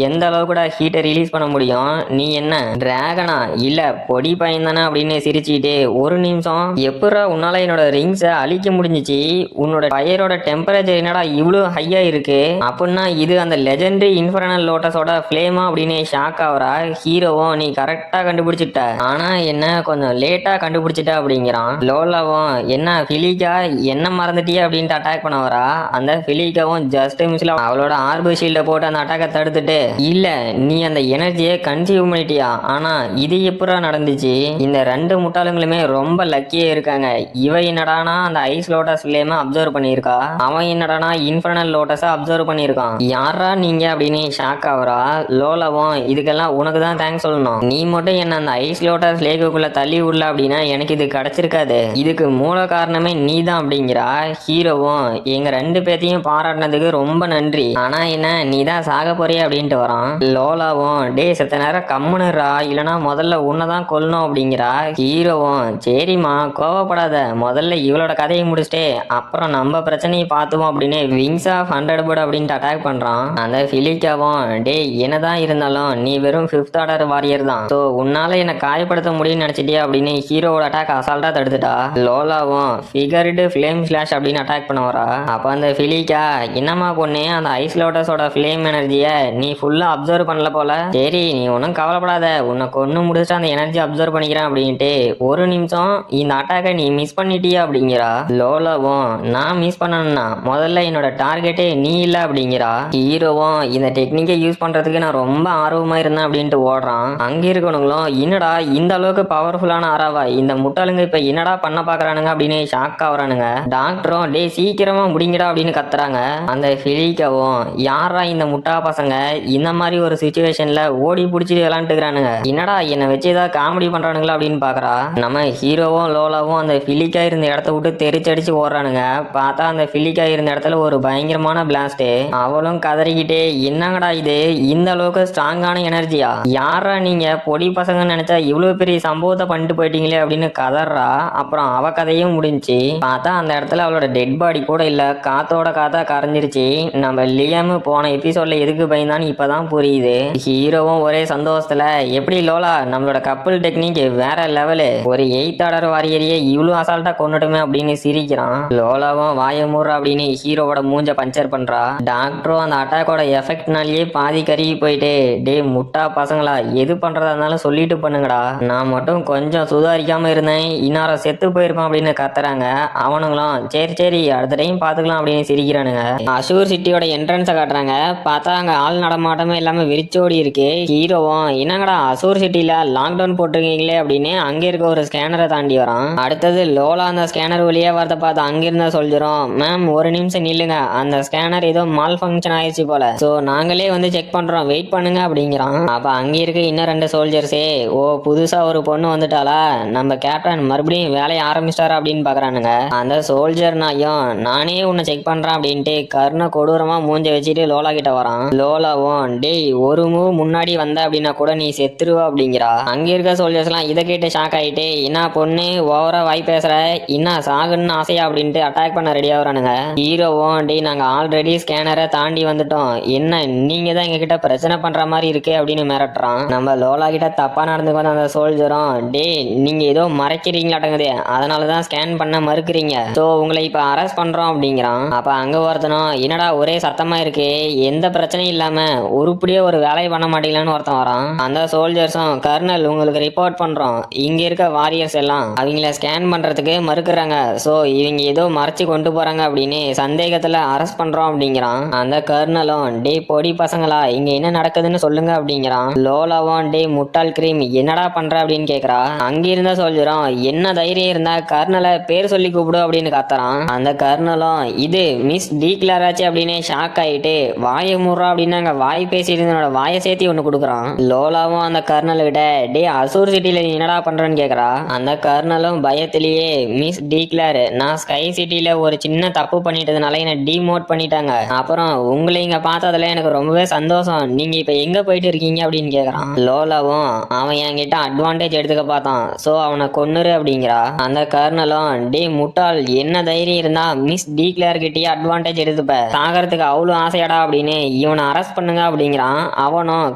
எந்த அளவு கூட ஹீட்டை ரிலீஸ் பண்ண முடியும் நீ என்ன டிராகனா இல்ல பொடி பையன் தானே அப்படின்னு சிரிச்சுக்கிட்டே ஒரு நிமிஷம் எப்படா உன்னால என்னோட ரிங்ஸை அழிக்க முடிஞ்சிச்சு உன்னோட ஃபயரோட டெம்பரேச்சர் என்னடா இவ்வளவு ஹையா இருக்கு அப்படின்னா இது அந்த லெஜெண்டரி இன்ஃபர்னல் லோட்டஸோட ஃப்ளேமா அப்படின்னு ஷாக் ஆகுறா. ஹீரோவும் நீ கரெக்டா கண்டுபிடிச்சிட்ட ஆனா என்ன கொஞ்சம் லேட்டா கண்டுபிடிச்சிட்ட அப்படிங்கிறான். லோலாவும் என்ன பிலிக்கா என்ன மறந்துட்டியா அப்படின்ட்டு அட்டாக் பண்ண வரா. அந்த பிலிக்காவும் ஜஸ்ட் மிஸ்ல அவளோட ஆர்பி ஷீல்ட போட்டு அந்த அட்டாக்கை தடுத்துட்டு இல்ல நீ அந்த எனர்ஜியை கன்சியூம் பண்ணிட்டியா ஆனா இது எப்படா நடந்துச்சு இந்த 2 முட்டாளுங்களுமே ரொம்ப லக்கியே இருக்காங்க. இவ என்னடானா அந்த ஐஸ் லோட்டஸ் ஃப்ளேமை அப்சர்வ் பண்ணியிருக்கா அவன் என்னடானா இன்ஃபர்னல் லோட்டஸை அப்சர்வ் பண்ணியிருக்கான். யாரா நீங்க அப்படின்னு ஷாக் ஆகுறா. லோலாவும் இதுக்கெல்லாம் உனக்கு தான் தேங்க்ஸ் சொல்லணும் நீ மட்டும் என்ன அந்த ஐஸ் லோட்டஸ் லேக்குள்ள தள்ளி விடல அப்படின்னா எனக்கு இது கிடைச்சிருக்காது இதுக்கு மூல காரணமே நீ தான் அப்படிங்கிறா. ஹீரோவும் எங்க 2 பேத்தையும் பாராட்டினதுக்கு ரொம்ப நன்றி ஆனா என்ன நீ தான் சாக போறிய அப்படின்ட்டு வரான். லோலாவும் டே செத்த நேரம் கம்முனுறா இல்லனா முதல்ல உன்னதான் கொல்லணும் அப்படிங்கிறா. ஹீரோவும் சரிம்மா கோவப்படாத முதல்ல இவளோட கதையை முடிச்சுட்டே அப்புறம் நம்ம பிரச்சனையை பார்த்துவோம் அப்படின்னு விங்ஸ் ஆஃப் 100 போர்டு அப்படின்ட்டு அட்டாக் பண்றான். அந்த பிலிக்காவும் டே என்னதான் இருந்தாலும் நீ வெறும் 5th ஆர்டர் வாரியர் தான் ஸோ உன்னால என்ன காயப்படுத்த முடியும்னு நினைச்சிட்டியா அப்படின்னு ஹீரோவோட அட்டாக் அசால்ட்டா தடுத்துட்டா. லோலாவும் ஃபிகர்டு ஃப்ளேம் ஸ்லாஷ் அப்படின்னு அட்டாக் பண்ண வரா. அப்ப அந்த பிலிக்கா என்னம்மா பொண்ணு அந்த ஐஸ் லோட்டஸோட ஃப்ளேம் எனர்ஜியை நீ ஃபுல்லா அப்சர்வ் பண்ணல போல சரி நீ ஒன்றும் கவலைப்படாத உன்னை கொண்டு முடிச்சுட்டு அந்த எனர்ஜி அப்சர்வ் பண்ணிக்கிறேன் அப்படின்ட்டு ஒரு நிமிஷம் இந்த அட்டாக்கை நீ மிஸ் பண்ணிட்டியா அப்படிங்கிறா. லோலாவும் நான் மிஸ் பண்ணணும்னா முதல்ல என்னோட டார்கெட்டே நீ இல்ல அப்படிங்கிறா. ஹீரோவும் இந்த டெக்னிக்கை யூஸ் பண்றதுக்கு நான் ரொம்ப ஆர்வமா இருந்தேன் அப்படின்ட்டு ஓடுறான். அங்க இருக்கவங்களும் என்னடா இந்த அளவுக்கு அளவுக்கு பவர்ஃபுல்லான ஆறாவா இந்த முட்டாளுங்க இப்ப என்னடா பண்ண பாக்குறானுங்க அப்படின்னு ஷாக் ஆகுறானுங்க. டாக்டரும் டே சீக்கிரமா முடிங்கடா அப்படின்னு கத்துறாங்க. அந்த ஹிலிக்கவும் யாரா இந்த முட்டா பசங்க இந்த மாதிரி ஒரு சுச்சுவேஷன்ல ஓடி பிடிச்சிட்டு விளாண்டுக்கிறானுங்க, என்னடா என்னை வச்சு ஏதாவது காமெடி பண்றானுங்களா அப்படின்னு பாக்குறா. நம்ம ஹீரோவும் லோலாவும் அந்த பிலிக்கா இருந்த இடத்த விட்டு தெரிச்சடிச்சு ஓடுறானுங்க. பார்த்தா அந்த பிலிக்கா இருந்த இடத்துல ஒரு பயங்கரமான பிளாஸ்ட். அவளும் கதறிக்கிட்டே என்னங்கடா இது இந்த அளவுக்கு ஸ்ட்ராங்கான எனர்ஜியா, யாரா நீங்க பொடி பசங்க நினைச்சா இவ்வளவு பெரிய சம்பவத்தை பண்ணிட்டு போயிட்டீங்களே அப்படின்னு கதறா. அப்புறம் அவ கதையும் முடிஞ்சு பார்த்தா அந்த இடத்துல அவளோட டெட் பாடி கூட இல்ல, காத்தோட காத்தா கரைஞ்சிருச்சு. நம்ம லியம் போன எபிசோட்ல எதுக்கு பயந்தான்னு இப்பதான் புரியுது. ஹீரோவும் ஒரே சந்தோஷத்துல எப்படி லோலா நம்மளோட கப்பல் டெக்னிக் வேற லெவலு, ஒரு 8th ஆர்டர் வாரியரையே இவ்வளவு அசால்ட்டா கொண்டுட்டுமே அப்படின்னு சிரிக்கிறான். லோலாவும் வாயமூர் அப்படின்னு ஹீரோவோட மூஞ்ச பஞ்சர் பண்றா. டாக்டரும் அந்த அட்டாக்கோட எஃபெக்ட்னாலேயே பாதி கருகி போயிட்டு டே முட்டா பசங்களா எது பண்றதா இருந்தாலும் சொல்லிட்டு பண்ணுங்கடா, நான் மட்டும் கொஞ்சம் சுதாரிக்காம இருந்தேன் இன்னாரம் செத்து போயிருப்பான் அப்படின்னு கத்துறாங்க. அவனுங்களும் சரி சரி அடுத்த டைம் பாத்துக்கலாம் அப்படின்னு சிரிக்கிறானுங்க. அசூர் சிட்டியோட என்ட்ரன்ஸை காட்டுறாங்க. பார்த்தா அங்க ஆள் நடமாட்டமே இல்லாம விரிச்சோடி இருக்கு. ஹீரோவும் என்னங்கடா அசூர் சிட்டில லாக்டவுன் போட்டிருக்கீங்களே அப்படின்னு அங்க இருக்க ஒரு ஸ்கேனரை தாண்டி வரான். அடுத்தது லோலா அந்த ஸ்கேனர் வழியா வரத பார்த்து அங்கிருந்த சொல்லிடும் மேம் ஒரு நிமிஷம் நில்லுங்க, அந்த ஸ்கேனர் ஏதோ மால் ஃபங்க்ஷன் ஆயிடுச்சு போல, சோ நாங்களே வந்து செக் பண்றோம் வெயிட் பண்ணுங்க அப்படிங்கிறான். அப்ப அங்க இருக்க இன்னும் 2 சோல்ஜர்ஸே ஓ புதுசா ஒரு பொண்ணு வந்துட்டாளா, நம்ம கேப்டன் மறுபடியும் வேலையை ஆரம்பிச்சிட்டாரா அப்படின்னு பாக்குறானுங்க. அந்த சோல்ஜர் நாயும் நானே உன்னை செக் பண்றேன் அப்படின்ட்டு கருணை கொடூரமா மூஞ்ச வச்சுட்டு லோலா கிட்ட வரான். லோலாவும் டேய் ஒரு மூவ் முன்னாடி வந்த அப்படின்னா கூட நீ செத்துருவா அப்படிங்கிறா. அங்க இருக்க சோல்ஜர்ஸ் எல்லாம் இதை கேட்டு ஷாக் ஆயிட்டு என்ன பொண்ணு ஓவரா வாய் பேசுற, என்ன சாகுன்னு ஆசையா அப்படின்ட்டு அட்டாக் பண்ண ரெடி ஆகுறானுங்க. ஹீரோவும் டேய் நாங்க ஆல்ரெடி ஸ்கேனரை தாண்டி வந்துட்டோம், என்ன நீங்க தான் எங்க கிட்ட பிரச்சனை பண்ற மாதிரி இருக்கு அப்படின்னு மிரட்டுறான். நம்ம லோலா கிட்ட தப்பா நடந்துக்கு வந்த அந்த சோல்ஜரும் டே நீங்க ஏதோ மறைக்கிறீங்களாட்டங்குதே அதனாலதான் ஸ்கேன் பண்ண மறுக்கிறீங்க, சோ உங்களை இப்ப அரெஸ்ட் பண்றோம் அப்படிங்கிறான். அப்ப அங்க ஒருத்தனும் என்னடா ஒரே சத்தமா இருக்கு, எந்த பிரச்சனையும் இல்லாம உருப்படியே ஒரு வேலையை பண்ண மாட்டீங்களான்னு ஒருத்தன் வரான். அந்த சோல்ஜர்ஸும் கர்னல் உங்களுக்கு ரிப்போர்ட் பண்றோம், இங்க இருக்க வாரியர்ஸ் எல்லாம் அவங்கள ஸ்கேன் பண்றதுக்கு மறுக்கிறாங்க, சோ இவங்க ஏதோ மறைச்சு கொண்டு போறாங்க அப்படின்னு சந்தேகத்துல அரெஸ்ட் பண்றோம் அப்படிங்கிறான். அந்த கர்னலும் டே பொடி பசங்களா இங்க என்ன நடக்குதுன்னு சொல்லுங்க அப்படிங்கிறான். லோலாவும் டே முட்டாள் கிரீம் என்னடா பண்ற அப்படின்னு கேக்குறா. அங்க இருந்த சொல்லிடும் என்ன தைரியம் இருந்தா கர்னலை பேர் சொல்லி கூப்பிடு அப்படின்னு கத்துறான். அந்த கர்னலும் இது மிஸ் டீக்ளேர் ஆச்சு அப்படின்னு ஷாக் ஆயிட்டு வாயை மூடுறா அப்படின்னு அங்க வாய் பேசிட்டு இருந்தோட வாயை சேர்த்தி ஒண்ணு கொடுக்குறான். லோலாவும் அந்த கர்னல் கிட்ட டே அசூர் சிட்டில நீ என்னடா பண்றன்னு கேக்குறா. அந்த கர்னலும் பயத்திலேயே மிஸ் டீக்ளேர் நான் ஸ்கை சிட்டில ஒரு சின்ன தப்பு பண்ணிட்டதுனால என்ன டிமோட் பண்ணிட்டாங்க, அப்புறம் உங்களை இங்க பார்த்ததுல எனக்கு ரொம்பவே சந்தோஷம், நீங்க இப்ப எங்க போயிட்டு இருக்கீங்க அப்படின்னு கேக்குறான். லோலாவும் அவன் என்கிட்ட அட்வான்டேஜ் எடுத்துக்க பார்த்தான், சோ அவனை கொன்னுரு அப்படிங்கிறா. அந்த கர்னலும் டே முட்டாள் என்ன தைரியம் இருந்தா மிஸ் டீக்ளேர் கிட்டயே அட்வான்டேஜ் எடுத்துப்ப, சாகறதுக்கு அவ்வளவு ஆசையாடா அப்படின்னு இவனை அரெஸ்ட் பண்ணுங்க அப்படிங்கிறான். அவனும்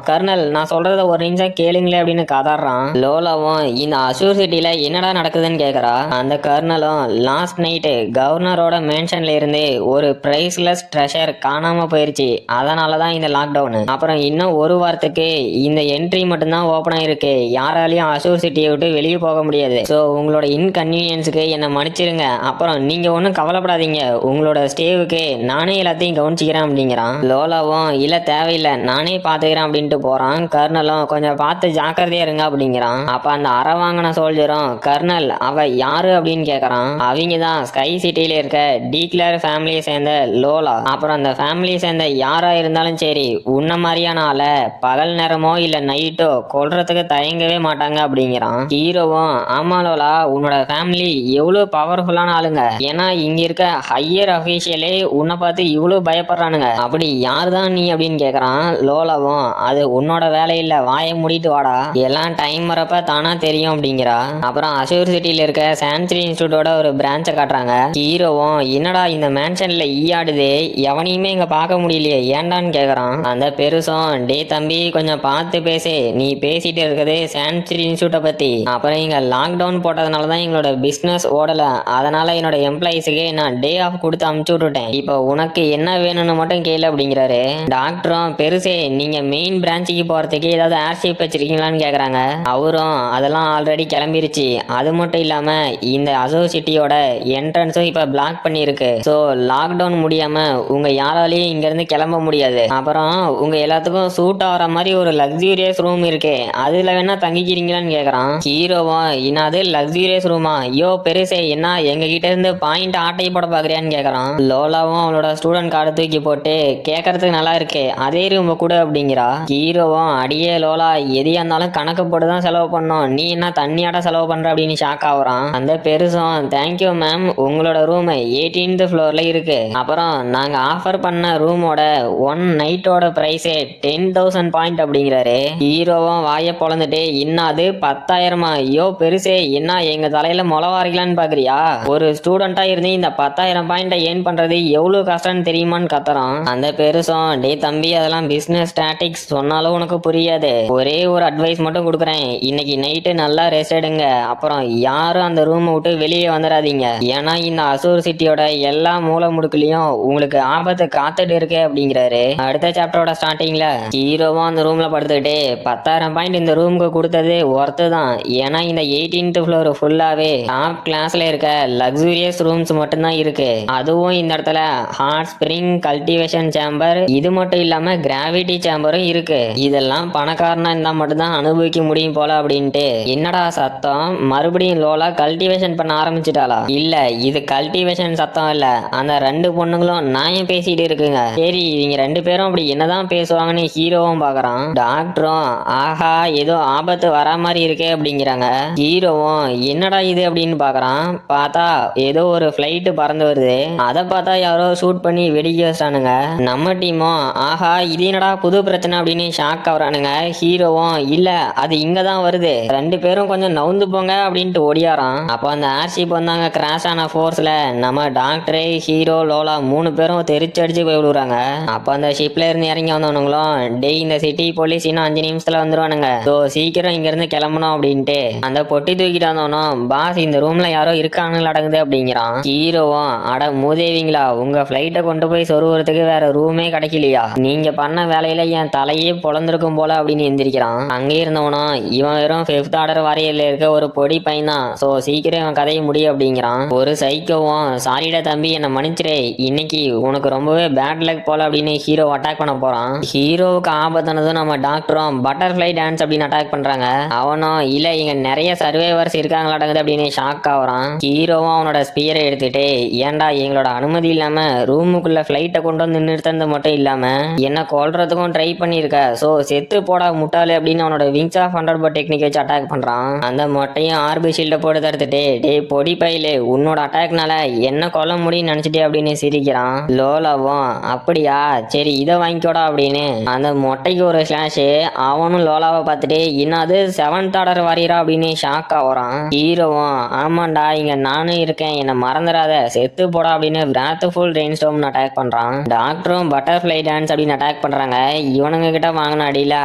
கர்னல் நான் சொல்றத ஒரு நிமிஷம் கேளுங்களே அப்படின்னு கதறான். லோலாவும் இந்த அசூர் சிட்டில என்னடா நடக்குதுன்னு கேக்குறா. அந்த கர்னலும் லாஸ்ட் நைட்டு கவர்னரோட மேன்ஷன்ல இருந்து ஒரு பிரைஸ்லெஸ் ட்ரெஷர் காணாம போயிருச்சு, அதனாலதான் இந்த லாக்டவுன், அப்புறம் இன்னும் ஒரு வாரத்துக்கு இந்த என்ட்ரி மட்டும்தான் ஓபன் ஆயிருக்கு, யாராலையும் அசூர் சிட்டியை விட்டு வெளியே போக முடியாது, சோ உங்களோட இன்கன்வீனியன்ஸுக்கு என்ன மன்னிச்சிருங்க, அப்புறம் நீங்க ஒன்றும் கவலைப்படாதீங்க, உங்களோட ஸ்டேவுக்கு நானே எல்லாத்தையும் கவனிச்சுக்கிறேன் அப்படிங்கிறான். லோலாவும் இல்ல தேவையில்லை நானே பாத்துக்கிறேன் அப்படின்ட்டு போறான். கர்னலும் கொஞ்சம் பார்த்து ஜாக்கிரதையா இருங்க அப்படிங்கிறான். அப்ப அந்த அற வாங்கின சோல்ஜரும் கர்னல் அவ யாரு அப்படின்னு கேக்குறான். அவங்க தான் ஸ்கை சிட்டில இருக்க டீக்ளேர் ஃபேமிலியை சேர்ந்த லோலா, அப்புறம் அந்த ஃபேமிலியை சேர்ந்த யாரா இருந்தாலும் சரி உன்ன மாதிரியான ஆளை பகல் நேரமோ இல்ல நைட்டோ கொல்றதுக்கு தயங்கவே மாட்டாங்க அப்படிங்கிறான். ஹீரோவும் ஆமா லோலா உன்னோட ஃபேமிலி எவ்வளவு பவர்ஃபுல்லான ஆளுங்க, ஏன்னா இங்க இருக்க ஹையர் அபிஷியலே உன்னை பார்த்து இவ்வளவு பயப்படுறானுங்க, அப்படி யார் தான் நீ அப்படின்னு கேக்குறான். லோலாவும் அது உன்னோட வேலை இல்ல வாயை மூடிட்டு வாடா, எல்லாம் டைம் வரப்ப தானா தெரியும் அப்படிங்கிறா. அப்புறம் அசூர் சிட்டில இருக்க சான்சரி இன்ஸ்டியூட்டோட ஒரு பிரான்ச்சை காட்டுறாங்க. ஹீரோவும் என்னடா இந்த மேன்ஷன்ல ஈயாடுதே எவனையுமே இங்க பார்க்க முடியலையே ஏன்டான்னு கேக்குறான். அந்த பெருசும் டே தம்பி கொஞ்சம் பார்த்து பேசு, நீ பேசிட்டு இருக்குது சான்சரி இன்ஸ்டியூட்டை பத்தி, அப்புறம் இங்க லாக்டவுன் போட்டதுனாலதான் எங்களோட பிசினஸ் ஓடல, அதனால என்னோட எம்ப்ளாயிஸுக்கு நான் டே ஆஃப் கொடுத்து அமுச்சு விட்டுட்டேன், இப்போ உனக்கு என்ன வேணும்னு மட்டும் கேளு அப்படிங்கிறாரு. டாக்டரும் பெருசே நீங்க மெயின் பிரான்ச்சுக்கு போறதுக்கு ஏதாவது ஏர்ஷிப் வச்சிருக்கீங்களான்னு கேக்குறாங்க. அவரும் அதெல்லாம் ஆல்ரெடி கிளம்பிருச்சு, அது மட்டும் இல்லாம இந்த அசோர் சிட்டியோட என்ட்ரன்ஸும் இப்ப பிளாக் பண்ணிருக்கு, சோ லாக்டவுன் முடியாம உங்க யாராலையும் இங்க இருந்து கிளம்ப முடியாது, அப்புறம் உங்க எல்லாத்துக்கும் சூட் ஆகிற மாதிரி ஒரு லக்ஸூரியஸ் ரூம் இருக்கு, அதுல வேணா தங்கிக்கிறீங்களான்னு பாக்குறியான்னு கேக்குறான். ஹீரோவும் என்னது லக்ஸூரியஸ் ரூமா, ஐயோ பெருசே என்ன எங்க கிட்ட இருந்து பாயிண்ட் ஆட்டை போட பாக்குறியான்னு கேக்குறான். லோலாவும் அவளோட ஸ்டூடெண்ட் கார்டு தூக்கி போட்டு கேட்கறதுக்கு நல்லா இருக்கு அதே ரூம் கூட அப்படிங்கிறா. ஹீரோவும் அடியே லோலா எதையா இருந்தாலும் கணக்கு போட்டு தான் செலவு பண்ணோம், நீ என்ன தண்ணியாட செலவு பண்ற அப்படின்னு ஷாக் ஆகுறான். அந்த பெருசும் தேங்க்யூ மேம், உங்களோட ரூம் 18th ஃப்ளோர்ல இருக்கு. அப்புறம் நாங்க ஆஃபர் பண்ண ரூமோட 1 நைட்டோட பிரைஸே 10,000 பாயிண்ட் அப்படிங்கிறாரு. ஹீரோவும் வாயை பொழந்துட்டு இன்னாது 10,000? ஐயோ பெருசே என்ன எங்க தலையில மொளவாரிக்கலான்னு பாக்குறியா, ஒரு ஸ்டூடெண்டா இருந்து இந்த 10,000 பாயிண்ட ஏர்ன் பண்றது எவ்வளவு கஷ்டம்னு தெரியுமான்னு கத்துறான். அந்த பெருசும் டே தம்பி அதெல்லாம் பிசினஸ் ஸ்டாட்டிக்ஸ், சொன்னாலும் உனக்கு புரியாது, ஒரே ஒரு அட்வைஸ் மட்டும் கொடுக்குறேன், இன்னைக்கு நைட்டு நல்லா ரெஸ்ட் எடுங்க, அப்புறம் யாரும் அந்த ரூமை விட்டு வெளியே வந்துடாதீங்க, ஏன்னா இந்த அசூர் சிட்டியோட எல்லா மூலை முடுக்குலயும் உங்களுக்கு ஆபத்து காத்துட்டு இருக்கு அப்படிங்கிறாரு. அடுத்த சாப்டரோட ஸ்டார்டிங்ல ஹீரோவும் அந்த ரூம்ல படுத்துக்கிட்டு 10,000 பாயிண்ட் இந்த ரூமுக்கு கொடுத்தது ஒர்த்து தான், ஏன்னா இந்த 18th ஃப்ளோர் ஃபுல்லாவே டாப் கிளாஸ்ல இருக்க லக்ஸூரியஸ் ரூம்ஸ் மட்டும்தான் இருக்கு. அதுவும் இந்த இடத்துல ஹாட் ஸ்பிரிங் கல்டிவேஷன் சேம்பர், இது மட்டும் இல்லாம கிராவிட்டி சேம்பரும் இருக்கு. இதெல்லாம் பணக்காரனா இருந்தா மட்டும்தான் அனுபவிக்க முடியும் போல அப்படின்ட்டு. என்னடா சத்தம், மறுபடியும் லோலா கல்டிவேஷன் பண்ண ஆரம்பிச்சிட்டாளா? இல்ல இது கல்டிவேஷன் சத்தம் இல்ல, அந்த 2 பொண்ணுங்களும் நியாயம் பேசிட்டு இருக்குங்க. சரி இவங்க 2 பேரும் அப்படி என்னதான் பேசுவாங்கன்னு ஹீரோவும் பாக்குறான். டாக்டரும் ஆஹா ஏதோ ஆபத்து வரா மாதிரி இருக்கே அப்படிங்கிறாங்க. ஹீரோவும் என்னடா இது அப்படின்னு பாக்குறான். பார்த்தா ஏதோ ஒரு பிளைட் பறந்து வருது, அதை பார்த்தா யாரோ ஷூட் பண்ணி வெடிக்க வச்சானுங்க. நம்ம டீமும் ஆஹா இது என்னடா புது பிரச்சனை அப்படின்னு ஷாக் ஆகுறானுங்க. ஹீரோவும் இல்ல அது இங்கதான் வருது, 2 பேரும் கொஞ்சம் நவுந்து போங்க அப்படின்ட்டு ஓடியாரான். அப்போ அந்த ஏர்ஷிப் வந்தாங்க கிராஷ் ஆன ஃபோர்ஸ்ல நம்ம டாக்டரே ஹீரோ லோலா 3 பேரும் தெரிச்சு அடிச்சு போய் விடுறாங்க. அப்போ அந்த ஷிப்ல இருந்து இறங்கி வந்தவனுங்களும் டேய் இந்த சிட்டி போலீஸ் இன்னும் 5 நிமிஷத்துல வந்துருவானுங்க, ஸோ சீக்கிரம் இங்க இருந்து கிளம்பணும் அப்படின்ட்டு அந்த பொட்டி தூக்கிட்டு வந்தவனும் பாஸ் இந்த ரூம்ல யாரோ இருக்கானுங்களா அடங்குது அப்படிங்கிறான். ஹீரோவும் அட மூதேவிங்களா, உங்க பிளைட்டை கொண்டு போய் சொருவறதுக்கு வேற ரூமே கிடைக்கலையா, நீங்க பண்ண வேலையில என் தலையே பொழந்திருக்கும் போல அப்படின்னு எந்திரிக்கிறான். அங்கே இருந்தவனும் இவன் வெறும் 5th ஆர்டர் வாரியர்ல இருக்க ஒரு பொடி பையன் தான், ஸோ சீக்கிரம் இவன் கதையை முடியும் அப்படிங்கிறான். ஒரு சைக்கோவும் சாரிடா தம்பி என்ன மன்னிச்சிரே, இன்னைக்கு உனக்கு ரொம்பவே பேட் லக் போல அப்படின்னு ஹீரோ அட்டாக் பண்ண போறான். ஹீரோவுக்கு ஆபத்தானதும் நம்ம டாக்டரும் பட்டர்ஃப்ளை டான்ஸ் அப்படின்னு அட்டாக் பண்றாங்க. அவனும் இல்ல இங்க நிறைய சர்வைவர்ஸ் இருக்காங்களாடங்குது அப்படின்னு ஷாக் ஆகுறான். ஹீரோவும் அவனோட ஸ்பியரை எடுத்துட்டு ஏன்டா எங்களோட அனுமதி இல்லாம ரூமுக்குள்ள பிளைட்டை கொண்டு வந்து நிறுத்தது மட்டும் இல்லாம என்ன கொல்றதுக்கும் ட்ரை பண்ணிருக்க, சோ செத்து போடா முட்டாளு அப்படின்னு அவனோட விங்ஸ் ஆஃப் ஹண்டர்பர்ட் டெக்னிக் வச்சு அட்டாக் பண்றான். அந்த மொட்டையும் ஆர்பி ஷீல்ட போட்டு தடுத்துட்டு டே பொடி பையிலே உன்னோட அட்டாக்னால என்ன கொல்ல முடியும்னு நினைச்சிட்டே அப்படின்னு சிரிக்கிறான். லோலாவும் அப்படியா சரி இதை வாங்கிக்கோடா அப்படின்னு அந்த மொட்டைக்கு ஒரு ஸ்லாஷ். அவனும் லோலாவை பார்த்துட்டு என்னது 7th ஆர்டர் வாரியரா அப்படின்னு ஷாக் ஆகுறான். ஹீரோவும் ஆமாண்டா இங்க நானும் இருக்கேன் என்ன மறந்துடாத செத்து போடா அப்படின்னு பிராத்ஃபுல் ரெயின் ஸ்டார்ம் அட்டாக் பண்றான். டாக்டரும் பட்டர்ஃப்ளை டான்ஸ் அப்படின்னு அட்டாக் பண்றாங்க. இவனுங்க கிட்ட வாங்கின அடியில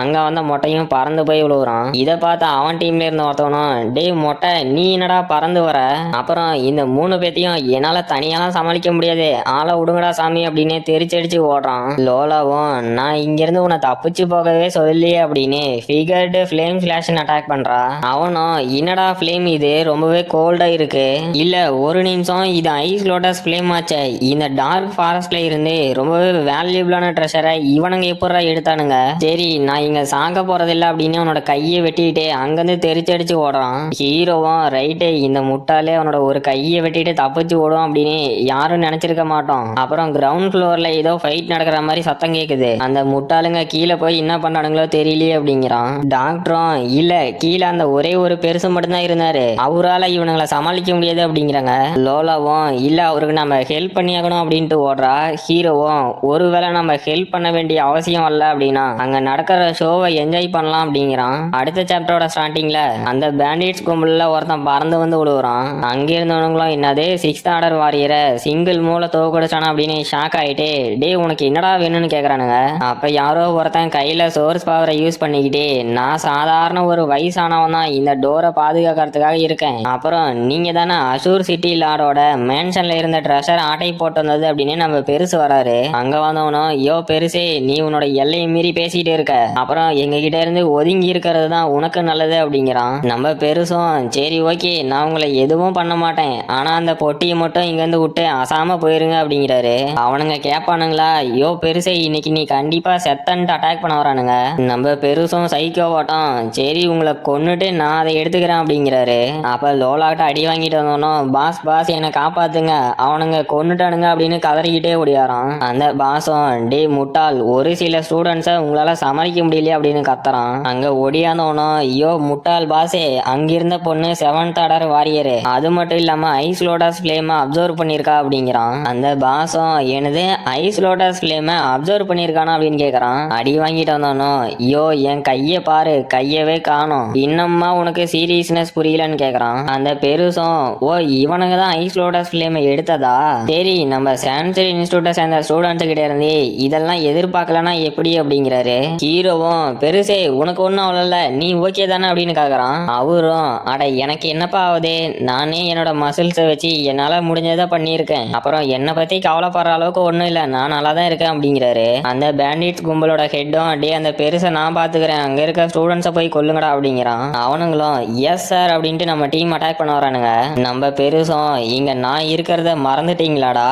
அங்க வந்த மொட்டையும் பறந்து போய் விழுவுறான். இதை பார்த்து அவன் டீம்ல இருந்த ஒருத்தவனும் டே மொட்டை நீ என்னடா பறந்து வர, அப்புறம் இந்த 3 பேத்தையும் என்னால தனியாலாம் சமாளிக்க முடியாது, ஆளை விடுங்கடா சாமி அப்படின்னு தெரிச்சடிச்சு ஓடுறான். லோலாவும் நான் இங்க இருந்து உன்னை தப்பிச்சு போகவே சொல்லியே அப்படின்னு ஃபிகர்டு ஃபிளேம் ஃபிளாஷ் அட்டாக் பண்றா. அவனும் என்னடா ஃபிளேம் இது ரொம்பவே கோல்டா இருக்கு, இல்ல ஒரு நிமிஷம் இது ஐஸ் லோட்டஸ் ஃபிளேம் ஆச்சே, இந்த டார்க் ஃபாரஸ்ட்ல இருந்து ரொம்பவே வேல்யூபிளான ட்ரெஷரை இவனுங்க எப்படா எடுத்தானுங்க, சரி நான் இங்க சாங்க போறதில்ல அப்படின்னு அவனோட கையை வெட்டிட்டு அங்கிருந்து தெரிச்சடிச்சு ஓடுறான். ஹீரோவும் ரைட்டு இந்த முட்டாலே அவனோட ஒரு கையை வெட்டிட்டு தப்பிச்சு ஓடும் அப்படின்னு யாரும் நினைச்சிருக்க மாட்டோம். அப்புறம் கிரவுண்ட் ஃப்ளோர்ல ஏதோ ஃபைட் நடக்கிற மாதிரி சத்தம் கேக்குது, அந்த முட்டாளுங்க கீழே போய் என்ன பண்ணானுங்களோ தெரியலையே அப்படிங்கிறான். டாக்டரும் இல்ல கீழே அந்த ஒரே ஒரு பெருசு மட்டும்தான் இருந்தாரு, அவரால் இவனுங்களை சமாளிக்க முடியாது அப்படிங்கிறாங்க. லோலாவும் இல்ல அவருக்கு நம்ம ஹெல்ப் பண்ணியாகணும் அப்படின்ட்டு ஓடுறா. ஹீரோவும் ஒருவேளை நம்ம ஹெல்ப் பண்ண வேண்டிய அவசியம் இல்ல அப்படின்னா அங்க நடக்கிற ஷோவை என்ஜாய் பண்ணலாம் அப்படிங்கிறான். அடுத்த சாப்டரோட ஸ்டார்டிங்ல அந்த பேண்டிட்ஸ் கும்பல்ல ஒருத்தன் பறந்து வந்து விழுவுறான். அங்க இருந்தவனுங்களும் என்னது 6th ஆர்டர் வாரியரை சிங்கிள் மூளை தோக்கடிச்சானா அப்படின்னு ஷாக் ஆயிட்டு டே உனக்கு என்னடா வேணும்னு கேக்குறானுங்க. அப்ப யாரோ ஒருத்தன் கையில சோர்ஸ் பவரை யூஸ் பண்ணிக்கிட்டு நான் சாதாரண ஒரு வயசானவன் தான் இந்த டோரை பாதுகாக்கிறதுக்காக இருக்கேன், அப்புறம் நீங்க தானே அசூர் சிட்டி லார்டோட மேன்ஷன்ல இருந்த ட்ரெஷர் ஆட்டை போட்டு வந்தது அப்படின்னு நம்ம பெருசு வராரு. அங்க வந்தவனும் யோ பெருசே நீ உன்னோட எல்லையை மீறி பேசிட்டு இருக்க, அப்புறம் எங்க கிட்ட இருந்து ஒதுங்கி இருக்கிறது தான் உனக்கு நல்லது அப்படிங்கிறான். நம்ம பெருசும் சரி ஓகே நான் உங்களை எதுவும் பண்ண மாட்டேன், ஆனா அந்த பொட்டியை மட்டும் இங்க இருந்து விட்டு அசாம போயிருங்க அப்படிங்கிறாரு. அவனுங்க கேட்பானுங்களா யோ பெருசே இன்னைக்கு நீ கண்டிப்பா செத்தன்ட்டு அட்டாக் பண்ண வரானுங்க. நம்ம பெருசும் சைக்கோ ஓட்டம் சரி உங்களை கொன்னுட்டு நான் அதை எடுத்துக்கிறேன் அப்படிங்கிறாரு. அப்ப லோலாட்ட அடி வாங்கிட்டு வந்தோம். பாஸ் பாஸ் என்னை காப்பாத்துங்க, அவனுங்க கொன்னுட்டானுங்க அப்படின்னு கதறிக்கிட்டே ஓடியாரான். அந்த பாஸும் டே முட்டாள், ஒரு சில ஸ்டூடெண்ட்ஸை உங்களால சமாளிக்க முடியலையே அப்படின்னு கத்துறான். அங்க ஒடியாந்தவனும் ஐயோ முட்டாள் பாஸே, அங்கிருந்த பொண்ணு 7th ஆர்டர் வாரியரு, அது மட்டும் இல்லாம ஐஸ் லோட்டஸ் ஃபிளேம் அப்சர்வ் பண்ணிருக்கா அப்படிங்கிறான். அந்த பாஸும் எனது ஐஸ் லோட்டஸ் ஃபிளேம் அப்சர்வ் பண்ணிருக்கானா அப்படின்னு கேக்குறான். அடி வாங்கிட்டு வந்தானோ ஐயோ என் கைய பாரு, கையவே காணோம், இன்னும்மா உனக்கு சீரியஸ்னஸ் புரியலன்னு கேக்குறான். அந்த பெருசும் ஓ இவனுங்க தான் ஐஸ் லோட்டஸ் ஃபிளேம் எடுத்ததா, சரி நம்ம சான்சரி இன்ஸ்டியூட்டை சேர்ந்த ஸ்டூடெண்ட்ஸ் கிட்ட இருந்து இதெல்லாம் எதிர்பார்க்கலன்னா எப்படி அப்படிங்கிறாரு. ஹீரோவும் பெருசே உனக்கு ஒன்றும் அவ்வளோ நீ ஓகே தானே அப்படின்னு கேக்குறான். அவரும் அட எனக்கு என்னப்பா ஆகுது, நானே என்னோட மசில்ஸை வச்சு என்னால முடிஞ்சதை பண்ணியிருக்கேன், அப்புறம் என்னை பத்தி கவலைப்படுற அளவுக்கு ஒன்றும் இல்லை, நான் நல்லா தான் இருக்கேன் அப்படிங்கிறாரு. அந்த பேண்டிட்ஸ் கும்பலோட ஹெட்டும் அப்படியே அந்த பெருசை நான் பாத்துக்கிறேன், அங்க இருக்க ஸ்டூடெண்ட்ஸை போய் கொல்லுங்கடா அப்படிங்கிறான். அவனுங்களும் எஸ் சார் அப்படின்ட்டு நம்ம டீம் அட்டாக் பண்ண வரானுங்க. நம்ம பெருசும் இங்க நான் இருக்கிறத மறந்துட்டீங்களாடா,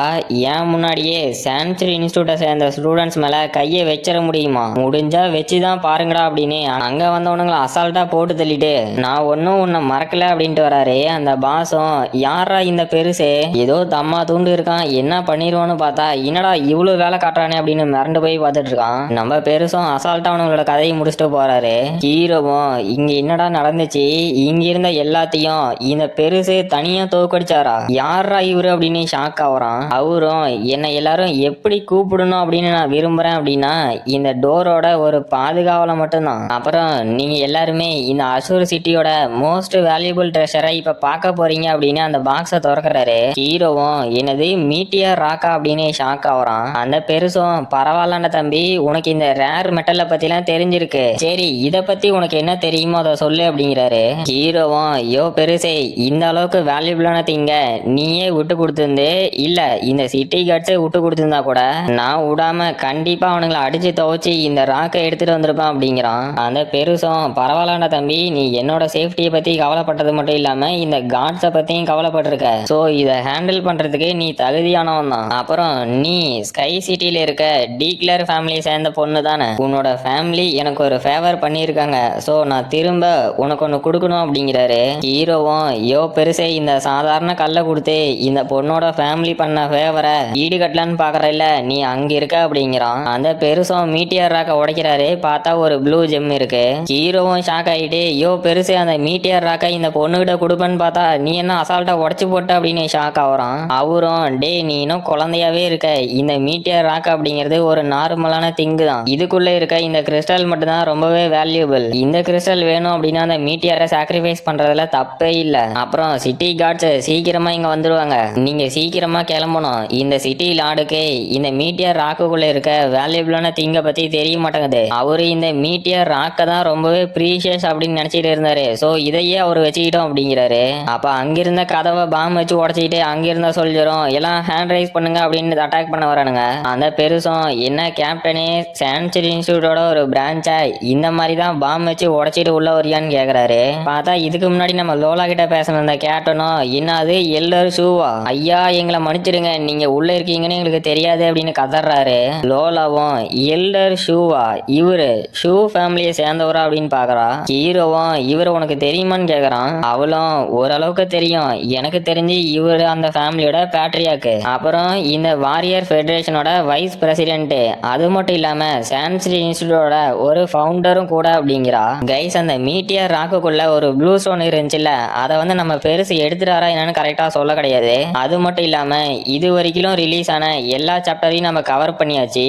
ஏன் முன்னாடியே சான்சரி இன்ஸ்டியூட்டை சேர்ந்த ஸ்டூடெண்ட்ஸ் மேல கையை வச்சிட முடியுமா, முடிஞ்சா வச்சுதான் பாருங்கடா அப்படின்னு அங்க வந்தவனுங்களை அசால்ட்டா போட்டு தள்ளிட்டு நான் ஒன்னும் உன்னை மறக்கல அப்படின்ட்டு வராரு. அந்த பாஸும் யாரா இந்த பெருசு, ஏதோ தம்மா தூண்டு இருக்கான், என்ன பண்ணிடுவான்னு பார்த்தா என்னடா இவ்வளவு வேலை காட்டுறானே அப்படின்னு மிரண்டு போய் பார்த்துட்டு இருக்கான். நம்ம பெருசும் அசால்ட்டா அவனோட கதையை முடிச்சுட்டு போறாரு. ஹீரோவும் இங்க என்னடா நடந்துச்சு, இங்க இருந்த எல்லாத்தையும் இந்த பெருசு தனியா தோக்கடிச்சாரா, யாரா இவரு அப்படின்னு ஷாக் ஆகுறான். அவரும் என்னை எல்லாரும் எப்படி கூப்பிடணும் அப்படின்னு நான் விரும்புறேன் அப்படின்னா இந்த டோரோட ஒரு பாதுகாவலை மட்டும்தான், அப்புறம் நீங்க எல்லாருமே இந்த அசூர் சிட்டியோட மோஸ்ட் வேல்யூபிள் ட்ரெஷரை இப்ப பார்க்க போறீங்க அப்படின்னு அந்த பாக்ஸை திறக்கிறாரு. ஹீரோவும் என்னது மீட்டியர் ராக்கா அப்படின்னு ஷாக் ஆகுறான். அந்த பெருசும் பரவாயில்லண்ட தம்பி, உனக்கு இந்த ரேர் மெட்டலை பத்திலாம் தெரிஞ்சிருக்கு, சரி இத பத்தி உனக்கு என்ன தெரியுமோ அதை சொல்லு அப்படிங்கிறாரு. ஹீரோவும் யோ பெருசே, இந்த அளவுக்கு வேல்யூபிளான திங்க நீயே விட்டு கொடுத்துருந்து இல்ல இந்த சிட்டி கார்ட்ஸே விட்டு கொடுத்துருந்தா கூட நான் விடாம கண்டிப்பா அவனுங்களை அடிச்சு துவச்சி இந்த ராக்கை எடுத்துட்டு வந்திருப்பான் அப்படிங்கிறான். அந்த பெருசும் பரவாயில்லண்ட தம்பி, நீ என்னோட சேஃப்டியை பத்தி கவலைப்பட்டது மட்டும் இல்லாம இந்த கார்ட்ஸை பத்தியும் கவலைப்பட்டிருக்க, சோ இதை ஹேண்டில் பண்றதுக்கு நீ தகுதியானவன் தான், அப்புறம் நீ ஸ்கை சிட்டில இருக்க டீக்லர் ஃபேமிலியை சேர்ந்த பொண்ணு தானே, உன்னோட ஃபேமிலி எனக்கு ஒரு ஃபேவர் பண்ணியிருக்காங்க, ஸோ நான் திரும்ப உனக்கு ஒன்று கொடுக்கணும் அப்படிங்கிறாரு. ஹீரோவும் யோ பெருசே, இந்த சாதாரண கல்லை கொடுத்து இந்த பொண்ணோட ஃபேமிலி பண்ண ஃபேவரை ஈடு கட்டலான்னு பார்க்குறல்ல, நீ அங்கே இருக்க அப்படிங்கிறான். அந்த பெருசும் மீட்டியர் ராக்கை உடைக்கிறாரு, பார்த்தா ஒரு ப்ளூ ஜெம் இருக்கு. ஹீரோவும் ஷாக் ஆகிட்டு யோ பெருசே, அந்த மீட்டியர் ராக்கை இந்த பொண்ணுகிட்ட கொடுப்பேன்னு பார்த்தா நீ என்ன அசால்ட்டா உடச்சு போட்ட அப்படின்னு ஷாக் ஆகுறான். அவரும் டே நீ இன்னும் குழந்தையாவே இருக்க, இந்த மீட்டியர் ராக் அப்படிங்கிறது ஒரு நார்மலான திங்கு தான், இதுக்குள்ள இருக்க இந்த கிறிஸ்டல் மட்டும்தான் ரொம்பவே வேல்யூபிள், இந்த கிறிஸ்டல் வேணும் அப்படின்னா அந்த மீட்டியரை சாக்ரிஃபைஸ் பண்றதுல தப்பே இல்லை, அப்புறம் சிட்டி கார்ட்ஸ் சீக்கிரமா இங்க வந்துருவாங்க, நீங்க சீக்கிரமா கிளம்பணும், இந்த சிட்டி லார்டுக்கு இந்த மீட்டியர் ராக்குக்குள்ள இருக்க வேல்யூபிளான திங்க பத்தி தெரிய மாட்டேங்குது, அவரு இந்த மீட்டியர் ராக்கை தான் ரொம்பவே ப்ரீஷியஸ் அப்படின்னு நினைச்சிட்டு இருந்தாரு, சோ இதையே அவர் வச்சுக்கிட்டோம் அப்படிங்கிறாரு. அப்ப அங்கிருந்த கதவை பாம் வச்சு உடச்சிக்கிட்டு அங்கிருந்த சொல்லிடும் எல்லாம் ஹேண்ட் ரைஸ் பண்ணுங்க அப்படின்னு அட்டாக் பண்ண வரானுங்க. அந்த பெருசும் என்ன கேப்டனே, சான்சரி இன்ஸ்டியூட்டோட ஒரு பிரான்ச்சா இந்த மாதிரி தான் பாம் வச்சு உடச்சிட்டு உள்ள வரியான்னு கேக்குறாரு. பார்த்தா இதுக்கு முன்னாடி நம்ம லோலா கிட்ட பேசின அந்த கேப்டனும் என்னது எல்லர் ஷூவா, ஐயா எங்களை மன்னிச்சிடுங்க நீங்க உள்ள இருக்கீங்கன்னு எங்களுக்கு தெரியாது அப்படின்னு கதறாரு. லோலாவும் எல்டர் ஷூவா, இவரு ஷூ ஃபேமிலியை சேர்ந்தவரா அப்படின்னு பாக்குறா. ஹீரோவும் இவரு உனக்கு தெரியுமான்னு கேக்குறான். அவளும் ஓரளவுக்கு தெரியும், எனக்கு தெரிஞ்சு இவரு அந்த ஃபேமிலியோட பேட்ரியாக்கு, அப்புறம் இந்த வாரியர் ஃபெடரேஷனோட வைஸ் பிரசிடென்ட், அது மட்டும் இல்லாம சான்சரி இன்ஸ்டியூட்டோட ஒரு ஃபவுண்டரும் கூட அப்படிங்கிறா. கைஸ் அந்த மீட்டியர் ராக்குக்குள்ள ஒரு ப்ளூ ஸ்டோன் இருந்துச்சுல்ல, அதை வந்து நம்ம பெருசு எடுத்துட்டாரா என்னன்னு கரெக்டா சொல்ல கிடையாது, அது மட்டும் இல்லாம இது வரைக்கும் ரிலீஸ் ஆன எல்லா சாப்டரையும் நம்ம கவர் பண்ணியாச்சு,